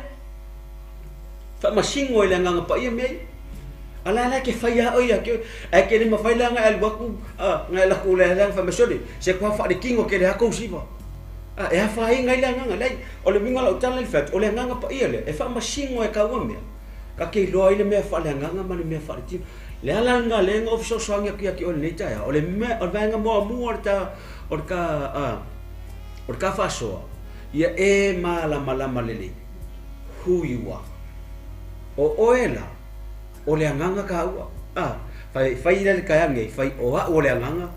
fa masingo le nga pa ye me. Ala ke faya oya ke ke ni mafaila nga alwaku nga la kula lang fa mesoli se kwa fa de kingo ke le ha ko siva e ha fa nga ila nga lai o le minga la utala le fat o le nga pa ile e fa masingo e ka wame ka ke lo ile me fa le nga ma le me fa ti le ala nga le nga ofso so nga ki o le ta ya o le me o va nga mo orta orka fa so ya e mala le who you are o oela o le anganga ka ua fai le kayange fai o le anganga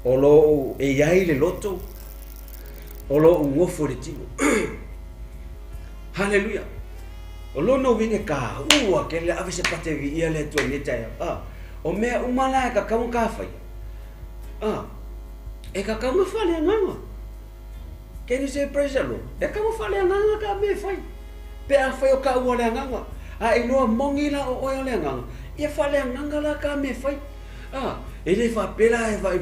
o lo e yai le loto o lo ngofo le timo. Hallelujah. O lo no winge ka ua ke le ave se pate vi ia le to le tai o me umala ka ka ka fai e ka ka ma fale anganga ke ni se praise lo e ka ma fale anganga ka me fai pe a fai o ka ua le anganga ai no mongila o le nganga ia fa le nganga la ka me fai ele fa pela e vai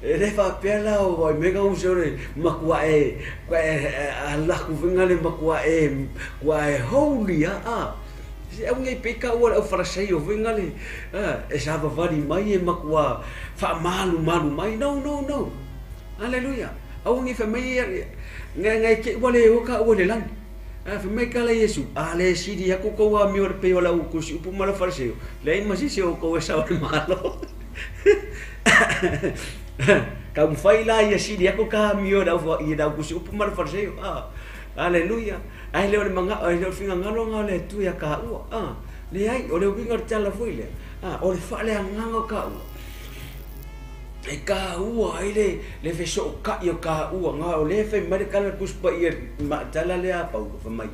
ele fa pela o vai mega un sore makua e Allah ku vinga le makua e wa e holy se un e peka o farasei o vinga le e sa va vari mai e makua fa malu mai no hallelujah au ngi fa mai ngai ke wale o ka o le lang fa mai kala Yesu ale sidi aku ko wa mi or pe ola ku si upu mala farseo le ma si se o ko sa o malo ka mu fai la ya sidi aku ka mi or au i da ku si upu mala farseo haleluya ai le manga ai le finga ngalo ngale tu ya ka u le ai o le winga tala fuile o le fa le nganga ka u e ka ua ai le fe so ka yo ka ua nga o le fe mai kala kuspa i ma tala le apa u fa mai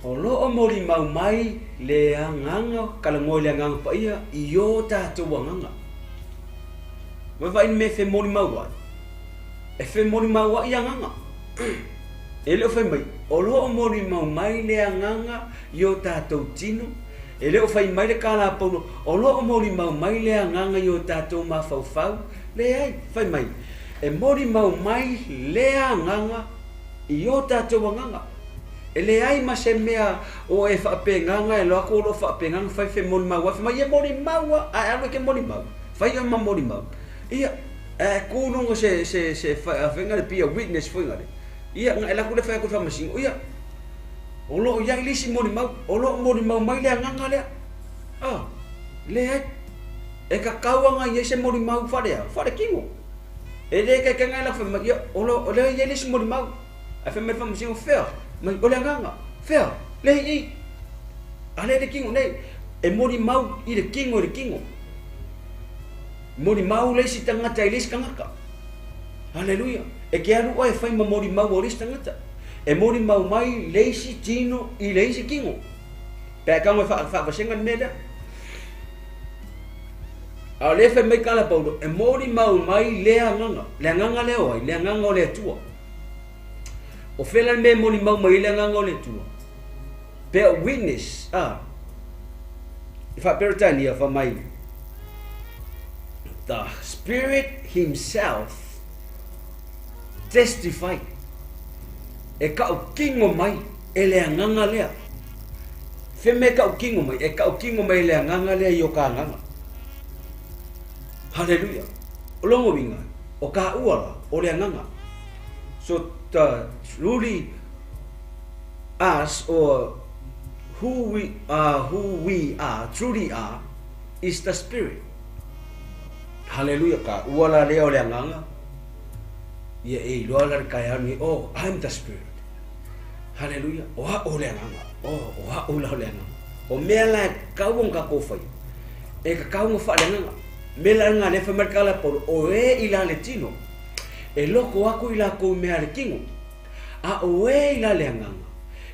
o lo o mori mau mai le nganga kala mo le nganga pa ia io ta to nganga mo vai me fe mori mau wa e fe mori mau wa ia nganga e le fe mai o lo o mori mau mai le nganga io ta to tino e leo fai mai le kala paulo o lo mori mau mai le nganga yo tato ma fau le ai fai mai e mori mau mai le nganga yo tato nganga e le ai ma se mea o e fa pe nganga e lo ko lo fa pe nganga fai fe mori mau fai mai e mori mau a alo ke mori mau fai ma mori mau ia e kuno se fa venga le pia witness foi ngale ia ngala ku le fa ko fa masingo ia o lo yang lisi mori mau o lo mori mau mai le nganga le le e ka kawa nga se mori mau fa kingo e le ka ngala fa mai o lo yang lisi mori mau a fa me fa masingo fair mai o le nganga fair le i ale de kingo nei e mori mau i le kingo mori mau le si tanga tai lis kangaka haleluya e ke aru o e fa mori mau o lis tanga e mori mau mai leisi tino i leisi kingo pe ka mo fa basenga neda a le fe me kala paulo e mori mau mai le nganga le o le nganga o le tua o fela me mori mau mai le nganga o le tua pe witness fa peritania fa mai the Spirit himself testified e ka o kingo mai e le nganga lea fe me ka o kingo mai e ka o kingo mai le nganga lea yo ka nganga hallelujah longo winga o ka ua o le nganga so truly us or who we are truly are is the spirit. Hallelujah ka ua le o le nganga ye e lo la ka ni oh I'm the spirit. Hallelujah o le nganga o la le nganga o me la ka won ka ko fai e ka won fa le nganga me la nga le fa merkala por o e ila le tino e loko aku ila ko me ale kingo a o e ila le nganga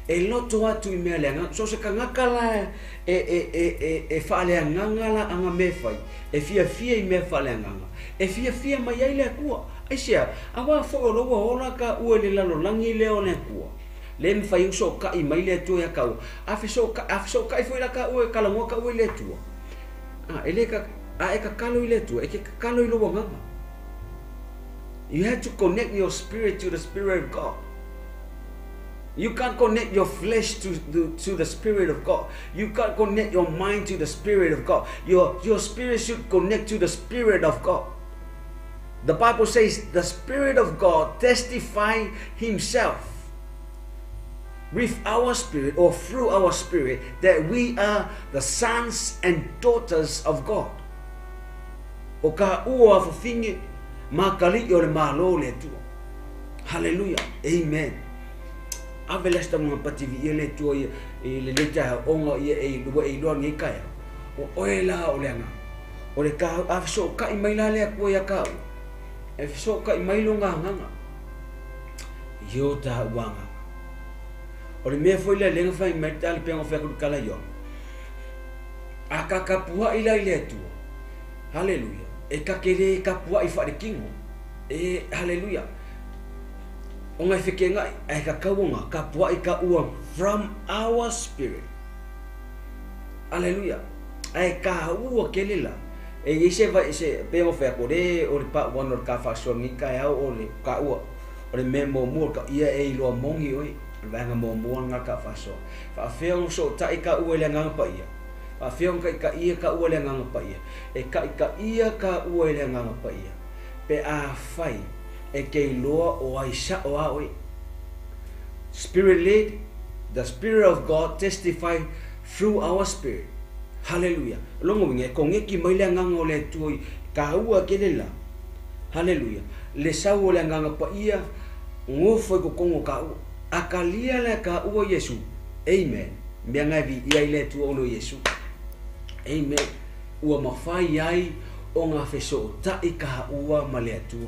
e loto atu I mea le nganga so se ka ngakala e fa le nganga la anga me fai e fia I me fa le nganga e fia mai ai le kua e sia awa fo o loa ola ka ua le lalo langi le o le kua le me fai so ka I mai le tu ya ka a fe so ka I foi la ka ua kala mo ka ua le tu ele ka e ka kalo I le tu e ka kalo I lo nganga. You have to connect your spirit to the Spirit of God. You can't connect your flesh to the Spirit of God. You can't connect your mind to the Spirit of God. Your spirit should connect to the Spirit of God. The Bible says the Spirit of God testify Himself with our spirit or through our spirit that we are the sons and daughters of God. O ka ua fufingi makali o le malo le tu. Hallelujah. Amen. Avelesta mga pativi ele tu le leta onga e lo ngi kaya. O oela o le nga. O le ka afso ka I mai la le ko ya ka. E so ka I mai lo nga nga. Yo ta wanga. O le me foi le lenga fai metal pe ngo fa ku kala yo. Aka kapua ila ile tu. Hallelujah. E ka kere kapua I fa de kingo. E hallelujah. O ngai whikenga ai ka kaunga ka pua I ka ua from our spirit. Hallelujah. Ai ka ua kelela. E ise va ise pe o fa ko de o le pa one or ka fa so ni ka ya o le ka ua. O le memo mo ka ia e lo mongi oi. Va nga mo mo nga ka fa so. Fa fe o so ta I ka ua le nga pa ia. Fa fe o ka ia ka ua le nga pa ia. E ka ia ka ua le nga pa ia. Pe a fai e ke loa o aisa o aoi. Spirit led, the Spirit of God testify through our spirit. Hallelujah. Longo winge ko ngeki mai le nganga le tuoi ka ua kelela. Hallelujah. Le sau le nganga pa ia ngofo ko kongo ka ua. Akalia le ka ua Yesu. Amen. Mea ngai vi ia le tu ono Yesu. Amen. Ua mafai ai o nga feso ta I ka ua male atu.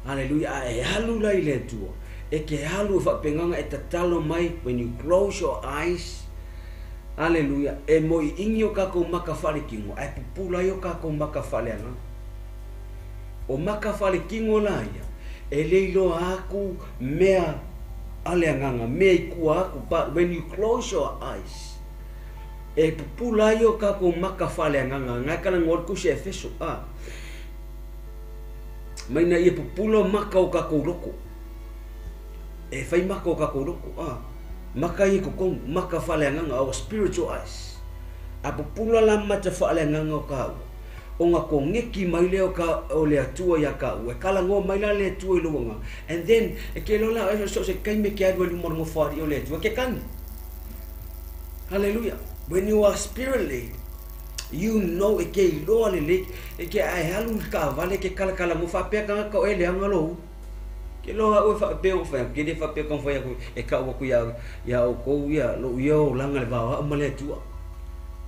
Hallelujah. E halu lai le tua. E ke halu fa penganga e tatalo mai when you close your eyes. Hallelujah. E mo I ingi o kako maka fale kingo. E pupula yo kako maka fale anga. O maka fale kingo la ia. E leilo aku mea ale anganga. Mea ikua aku. But when you close your eyes. E pupula yo kako maka fale anganga. Ngai kana ngorku se efeso. Maina ia pupulo maka o ka koroko. E fai maka o ka koroko. Maka ia kukong maka fale nganga o spiritual eyes. A pupulo la mata fale nganga o ka. O nga ko ngeki mai leo ka o le atua ya ka. E kala ngo mai la le atua I luanga. And then e ke lola so se kai me ke adwa lumor ngo fari o le atua ke kani. Hallelujah. When you are spirit led, you know e ke loa le le e ke ai halu ka vale ke kala mo fa pe ka ko ele angalo ke loa o fa pe o fa ke de fa pe kon fa e ka o ku ya o ko ya lo yo langa le va ma le tu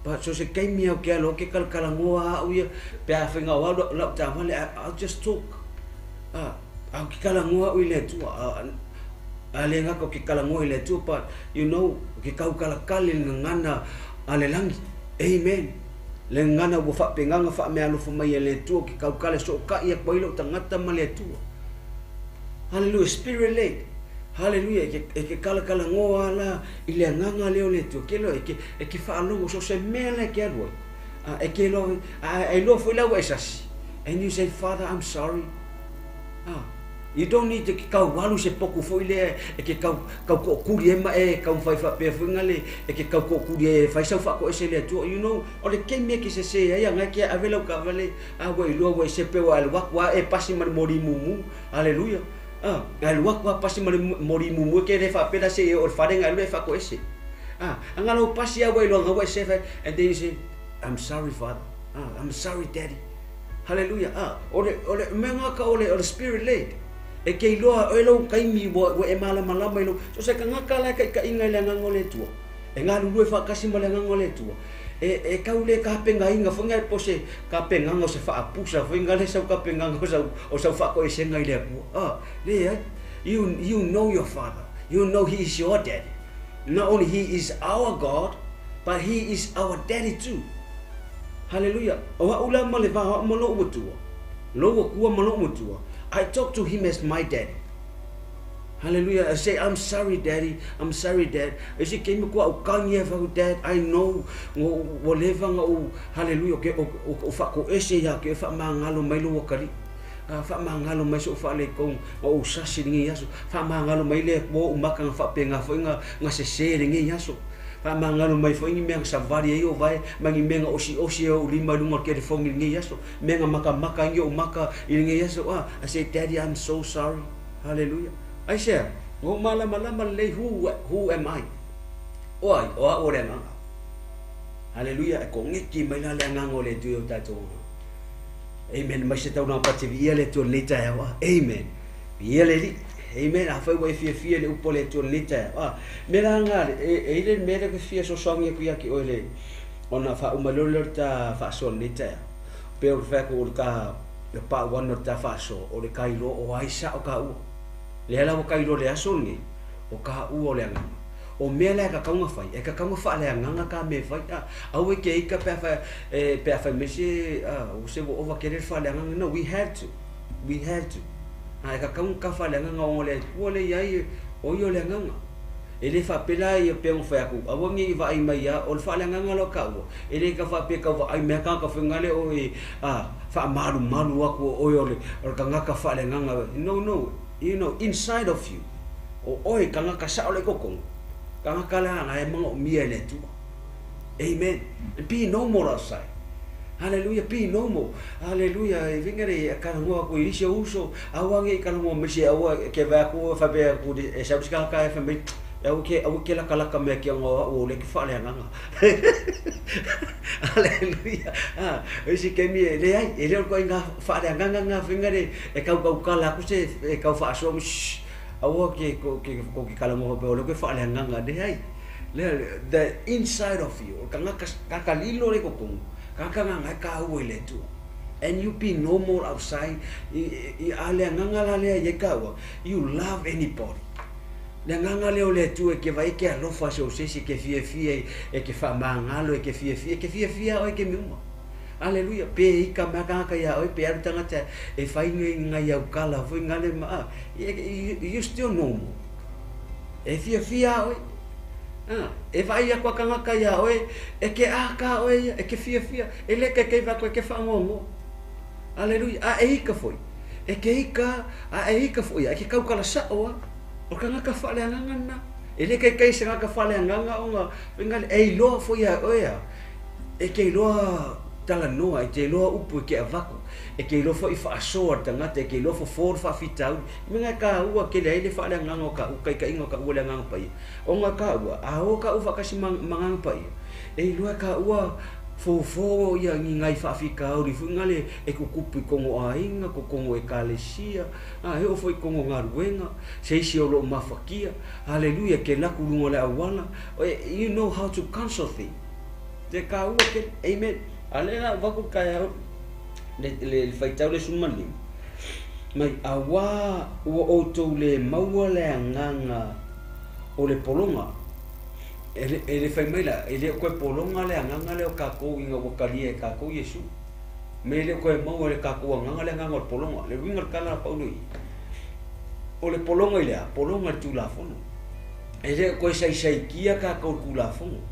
pa so se kai mi o ke lo ke kala ngoa o ya pe a fa nga wa lo ta vale I'll just talk a ke kala ngoa o le tu ale nga ko ke kala ngoa le tu pa you know ke ka kala ngana ale langi. Amen. Le ngana wo fa penganga fa me alo fo mai le tu ki kau kale so ka ia poilo tangata male tu. Hallelujah. Spirit led. Hallelujah. E kala ngoa la ile nganga le le tu ke lo e ke fa alo so se mele ke ro. E ke lo I lo fo la wesas. And you say, Father, I'm sorry. You don't need to kau walu se poku foi le e ke kau ko kuri e ma e kau fai fa pe ngale e ke kau ko kuri e fai sa fa ko ese le tu you know o le ke me ki se ya nga ke avela ka vale a we lo we se pe wa wa e pasi ma mori mumu haleluya al wa pasi ma mori mumu ke le fa pe da se o fa nga le fa ko ese angalo pasi a we lo nga we se fa and then you say I'm sorry father I'm sorry daddy hallelujah ole menga ka ole spirit led e ke loa o lo kai mi wo e mala lo so se kanga kala ka inga le ngole tua e nga lu fa kasi mala ngole tua e ka ule ka penga inga fonga pose ka penga ngo se fa apusa fonga le sa ka penga ngo sa o sa fa ko e se ngai le pu le you know your father, you know he is your daddy. Not only he is our God, but he is our daddy too. Hallelujah. Wa ula male va molo mutua lo ku molo mutua I talk to him as my daddy. Hallelujah. I say, I'm sorry, daddy. I'm sorry, dad. I say, came ko au kanya fa dad. I know whatever hallelujah ke o fa ko ese ya ke fa mangalo mai lo kali. Fa mangalo mai so fa le ko o sasi ngi yaso. Fa mangalo mai le bo umaka fa penga fo nga se ngi yaso. Fa mangalo mai fo ngi menga savari yo vai mangi menga osi o lima lunga ke de fo ngi yaso. Menga maka ngi o maka ngi yaso. I say, daddy, I'm so sorry. Hallelujah. I say, ngo mala le who am I? Oi, o re nga. Hallelujah. Ko ngi mai la ngango le tu yo tato. Amen. Mai se tau na pati vi le tu leta ya wa. Amen. Vi le amen. A fa we fie le upo le tu leta. Me la nga e le me le fie so songi ku ya ki ole. Ona fa umalolo ta fa so leta. Pe o fa ko ka pa one ta fa so o le kailo o aisa o ka u. Le ala o kailo le aso ngi o ka u o le nga. O me la ka kaunga fai e ka kaunga fa le nga ka me fai au ke ika pe fa me se o se o va querer fa le nga no we have to ai ka kaunga fa le nga o le yai o yo le nga ele fa pela e pe un fa ku au ngi va ai mai ya o fa le nga lo ka u ele ka fa pe ka va ai me ka fa ngale o fa malu aku o yo le o ka nga ka fa le nga no you know inside of you o oi ka nga ka sa le kokong kanga kala nga e mga umia le tu. Amen. Be normal outside. Hallelujah. Be normal. Hallelujah. Vingere kanangua ko irisha uso awange kanangua mesi awa ke va ko fa be ko e sa ska ka fa me au ke la kala ka me ke ngo o le ke fa le nga. Hallelujah. Esi ke mi le ai ele ko nga fa le nga vingere e ka kala ko se e ka fa so awa ke kala mo pe o ke fa le nga de ai the inside of you kanga kakalilo le ko kung kanga nga ka u le tu and you be normal outside I ale nga le ye ka you love anybody le nga le o le tu e ke vai ke lo fa so se ke fie e ke fa mangalo e ke fie o ke mimo. Hallelujah. Pe ika maka ya oi pe ar tanga te e fai nga ya kala fu ngale ma you still normal e fia oi e vai ya kwa kanga ya oi e ke aka oi e ke fia e le ke va ke fa ngo. Hallelujah. E ika foi e ke ika e ika foi e ke kau kala sa o kanga ka fa le ngana e le ke se nga ka fa le nganga o nga ngale e lo foi ya oi e ke lo tala noa e te loa upu ke avako e ke lo fo I fa so tanga te ke lo fo fa fitau menga ka ua ke le fa le nganga ka u kai ingo ka ua le nganga pai o nga ka ua a o ka u fa kasi manganga pai e lo ka ua fo ya ngai fa fika o ri ngale e ku kupi kongo ainga ko kongo e kalesia e o foi kongo ngaruenga se si o lo mafakia. Hallelujah. Ke la ku le awana you know how to counsel things te ka ua ke amen. Alena vaku kaya le faitau le sumali mai awa o to le maua le nganga o le polonga ele fai mai la ele ko polonga le nganga le ka ko inga wakali ka ko yesu me le ko maua le ka ko nganga le nganga o polonga le winga kala paului o le polonga ile polonga tu la fono ele ko sai kia ka ko tu la fono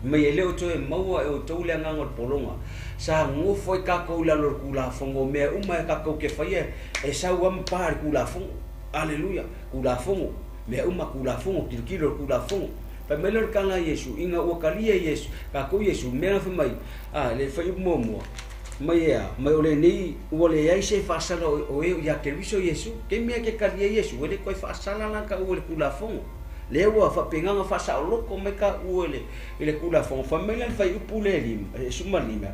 mai ele o toe maua e o tau le nganga polonga sa ngofo e kako la lor kula fongo me uma e kako ke faia e sa wam par kula fongo haleluya kula fongo me uma kula fongo kilo kula fongo pa melor kanga Yesu inga o kalia Yesu kako Yesu me fa mai le fa momo mai ole ni ole ai se fa sala o ya ke viso Yesu ke me ke kalia Yesu ole ko fa sala la ka ole kula fongo le wa fa penganga fa sa loko me ka ole ile kula fongo fa mela fa upule lim suma lima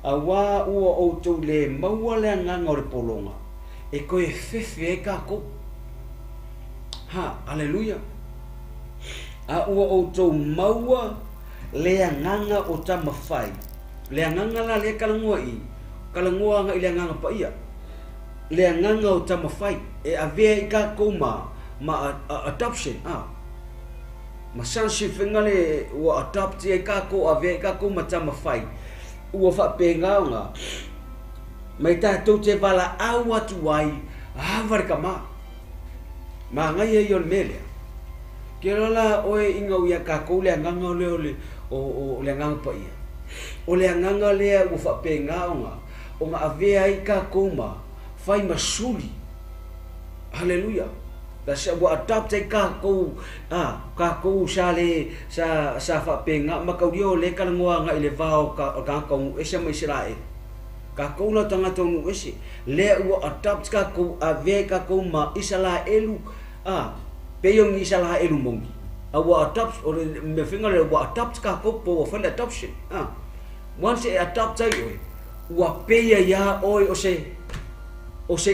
awa o to le maua le nganga o polonga e ko e fefe e ka ko ha haleluya o to maua le nganga o tama fai le nganga la le kalangua nga ile nganga paia le nganga o tama fai e ave ka ko ma adoption ma sansi fengale o adopt e ka ko ave ka ko ma tama fai ua whapenga nga mai tātou te wala au atu ai hawarika ma ngai e yon melea ke rola oe inga uia kako le anganga o le anganga paia o le anganga lea ua whapenga nga o nga avea i kako ma whai masuli haleluya Dasa wa adopt ai kako sa le sa whapenga makaurio le kalangoa nga ile vao ka esa mai Israel kako na tanga tonu ese le wa adopt kako ave kako ma Israelu peyong Israelu mongi wa adopt o me finga le wa adopt kako po for adoption once adopt ai wa peya ya oi o se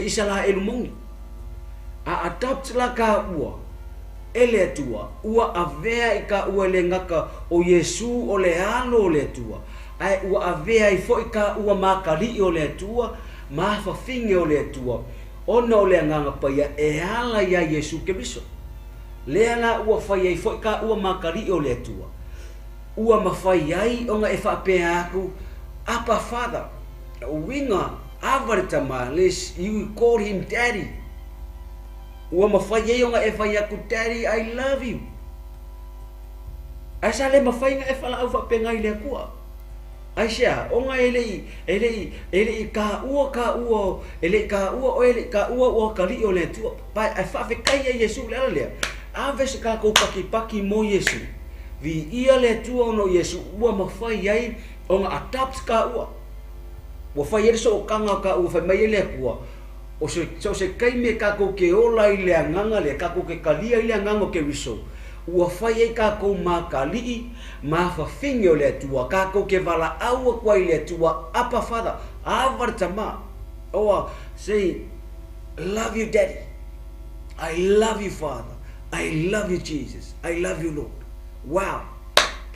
Israelu mongi adopt la ka ua ele tua ua avea i ka ua le ngaka o Yesu o le alo le tua ai ua avea i fo i ka ua makali o le tua ma fafinge o le tua ona o le nganga paia e ala ya Yesu ke biso le ala ua fai i fo i ka ua makali o le tua ua mafai ai o nga e whapea aku apa father winga avartama les you call him daddy ua mafai e nga e fai aku daddy I love you ai sa le mafai nga e fala au whapenga i le akua ai sia o nga ele ka ua o kali o le tua pa ai fa fe kai e Yesu le ale ave se ka ko paki mo Yesu vi ia le tua no Yesu ua mafai ai o nga adopt ka ua fai e so kanga ka ua fai mai le akua o se kai me ka ko ke ola i le nganga le ka ko ke kalia i le nganga ke wiso ua fai e ka ko ma kali ma fa fingo le tua ka ko ke vala au kwa i le tua apa father avartama o say love you daddy I love you father I love you Jesus I love you Lord wow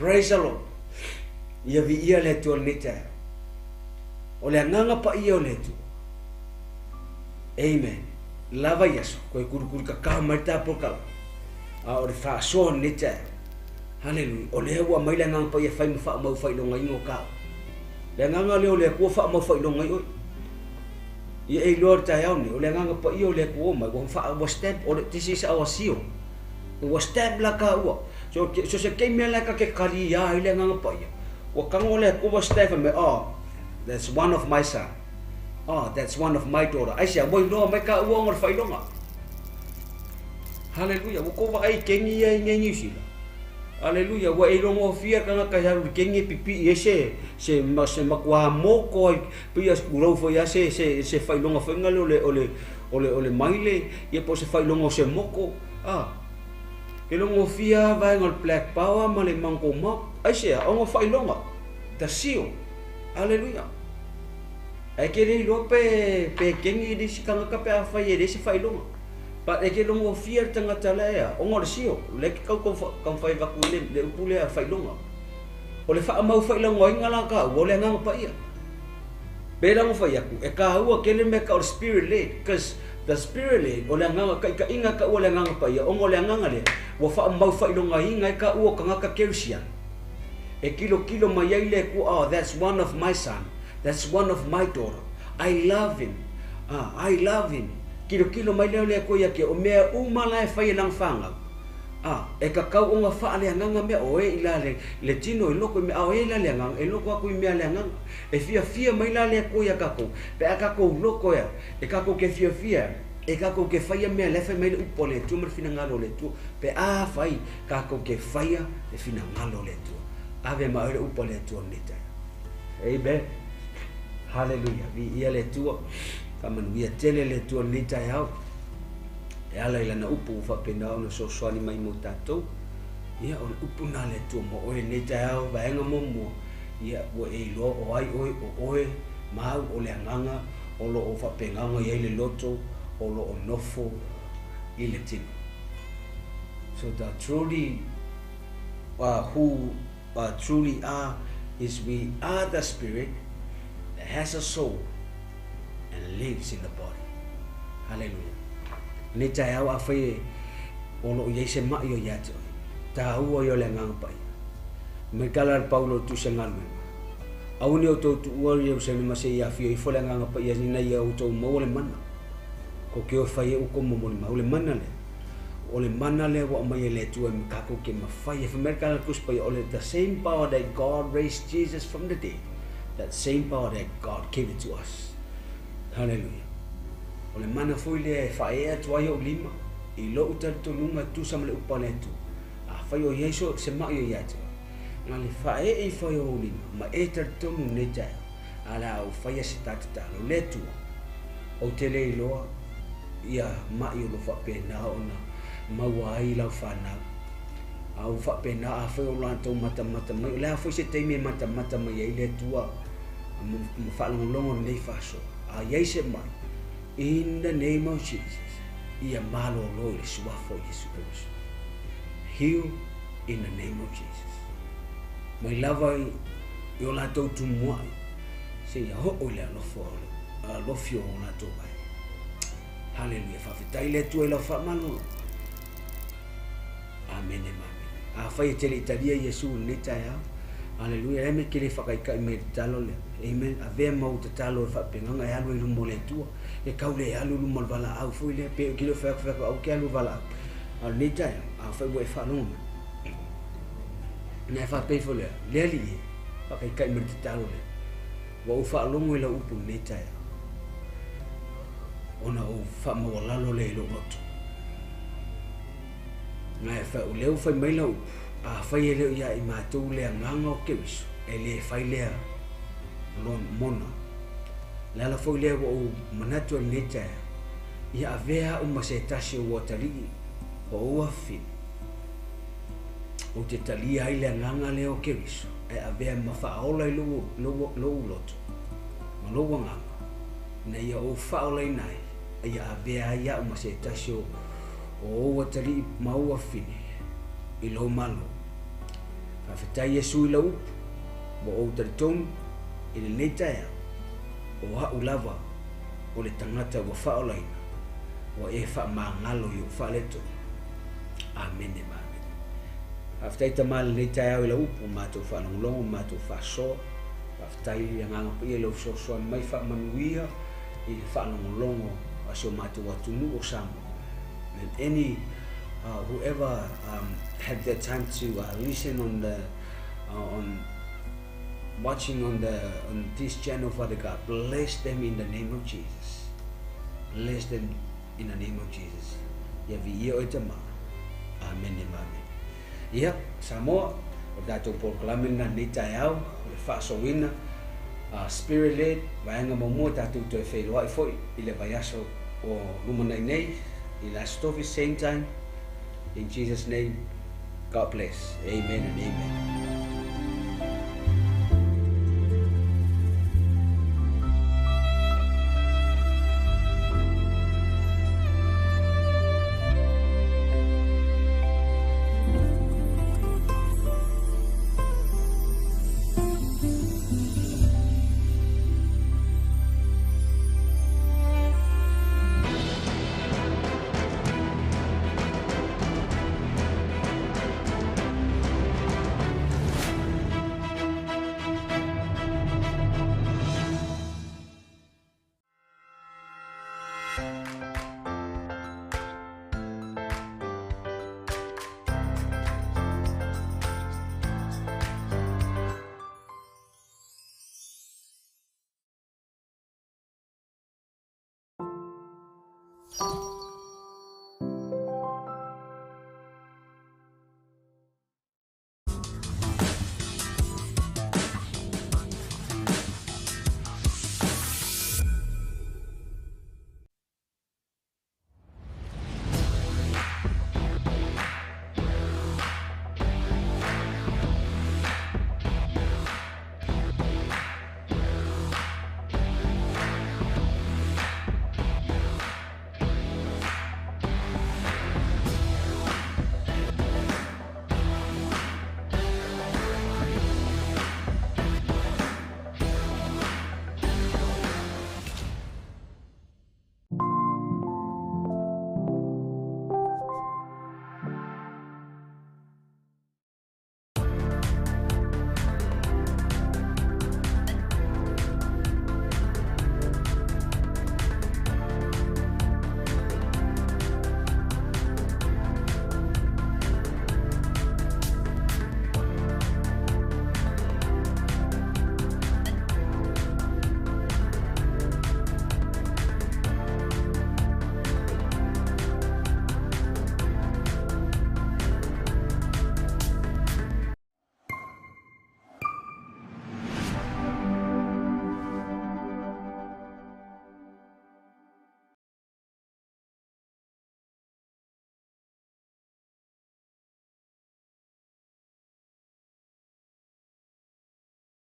praise the Lord ia vi ia le tua nita o le nganga pa ia le tua amen lava Yesu ko kuru ka marta pokala o le FAASOINA nita hallelujah o le wa mai la ngang pa ia fai ma mau fai lo ngai ngo ka le nganga le o le ko fa mau fai lo ngai oi ia e Lord ta yau ni o le nganga pa ia o le ko ma ko fa wa step o this is our seal wa step la ka wa so se ke me la ka ke kali ya ile nganga pa ia wa ka ngo le ko wa step me that's one of my son that's one of my daughter. I say, boy, no, make a woman for longa. Hallelujah. We go by Kenny and Nusila. Hallelujah. We don't want fear. Can I have Kenny Pipi? Yes, say, must makwa moko. Pias Guro for ya say, fight long of finger ole mile. Ye pose fight long of se moko. Que long fear, bang black power, male mango mop. I say, I'm fight longer. The seal. Hallelujah. Ai ke ri lo pe kengi di sikanga ka pe a fai e se fai longa pa e ke longo fier tanga tala ya o ngor sio le ka ko fai va ku le pule a fai longa o le fa mau fai longa ngala ka o le nganga pa ia pe la mo fai aku e ka u ke le me ka spirit le cuz the spirit le o le nganga ka inga ka o le nganga pa ia o ngol le nganga le o fa mau fai longa inga ka u ka ngaka kersia e kilo mai ai le ku that's one of my son. That's one of my daughter. I love him. I love him. Kilo mai leo le ko ya ke o mea umala e fai lang fanga. e kakau o nga wha le anganga mea o e ila le tino e loko mea o e ila le anganga e loko aku i mea le anganga e fia mai la le ako ia kako pe a kako loko ea e kako ke fia e kako ke whaia mea lefe mai le upo le tu mar fina ngalo le tu pe a whai kako ke whaia le fina ngalo le tu ave ma le upo le tu nita amen hallelujah vi ia le tu kamanuia tele le tu nita yao e ala ila na upu fa pena ona so swani mai mo tatou ia o upu na le tu mo o ne tau va nga mo mo ia o e lo o ai o ma o le nganga o lo o fa pena nga ia le loto o lo o nofo i le tino so that truly who truly are is we are the spirit that has a soul and lives in the body hallelujah ni tau a fai o lo ye se ma yo ya to ta u yo le ngang pai me kala paulo tu se ngal me au ni o to tu o yo se ma se ya fi fo le ngang pai ya ni na ya o to mo le mana ko ke o fai o ko mo ma o le mana le wa mai le tu me ka ko ke ma fai e me kala kus pai o le the same power that God raised Jesus from the dead that same power that God gave it to us hallelujah o le mana foi le fae atu ai o lima i lo uta to lunga tu sam le upale tu a fai o yeso se ma yo yatu na le fae e foi o lima ma e tar to nu ne ta ala o fai se tata lo le tu o tele lo ia ma yo lo fa pe na ona ma wai la fa na au fa pe na a fai o lan to mata mai la foi se te me mata mai ai le tua mo fa longo nei fa so a yese mai in the name of Jesus, ia malo lo le suafo Yesu Christ. Heal in the name of Jesus. My love, yo la to tu moi. Se ya ho ole lo fo lo fio na to ai. Hallelujah. Fa fitai le tu lo fa malo. Amen amen. A fa tele italia Yesu ne ya. Hallelujah. Me ke le fa kai me talo le. Amen. Ave mo te talo fa penga ya lo lu mo le tu. E kaule alu lu mal vala au foi le pe kilo fa au ke alu vala al nita a fa bo fa no na fa pe fo le li fa kai me te talo le wa fa lo mo le upu nita ona o fa mo la lo le lo lot na fa o le fa mai lo a fa ye le ya i ma tu le nganga o ke wiso e le fa le lon mona la la foi le o manatu neta ia avea o masetasi o tali o afi o te tali ai le nganga le o keviso e avea mafaola i lo loto ma lo nganga na ia o faola nai ia avea ia o masetasi o tali ma o afi i lo malo fa feta Yesu i lo mo o tarton i le neta o ha ulava o le tangata wa faolaina wa e fa mangalo yo fa leto amen amen after ita mal le tai o la upu ma to fa longo ma to fa so after ia nga pe lo so mai fa manuia i fa longo aso ma to wa tunu o sam and any whoever had the time to listen on the on watching on this channel, Father God, bless them in the name of Jesus. Bless them in the name of Jesus. Ya vi ia o tama. Amen amen. Ya Samoa o dato proclaiming na nita yao le FAASOOINA spirit led vaenga mo dato to e fei wai foi ile vayaso o lumana nei ila stovi same time in Jesus name. God bless. Amen and amen.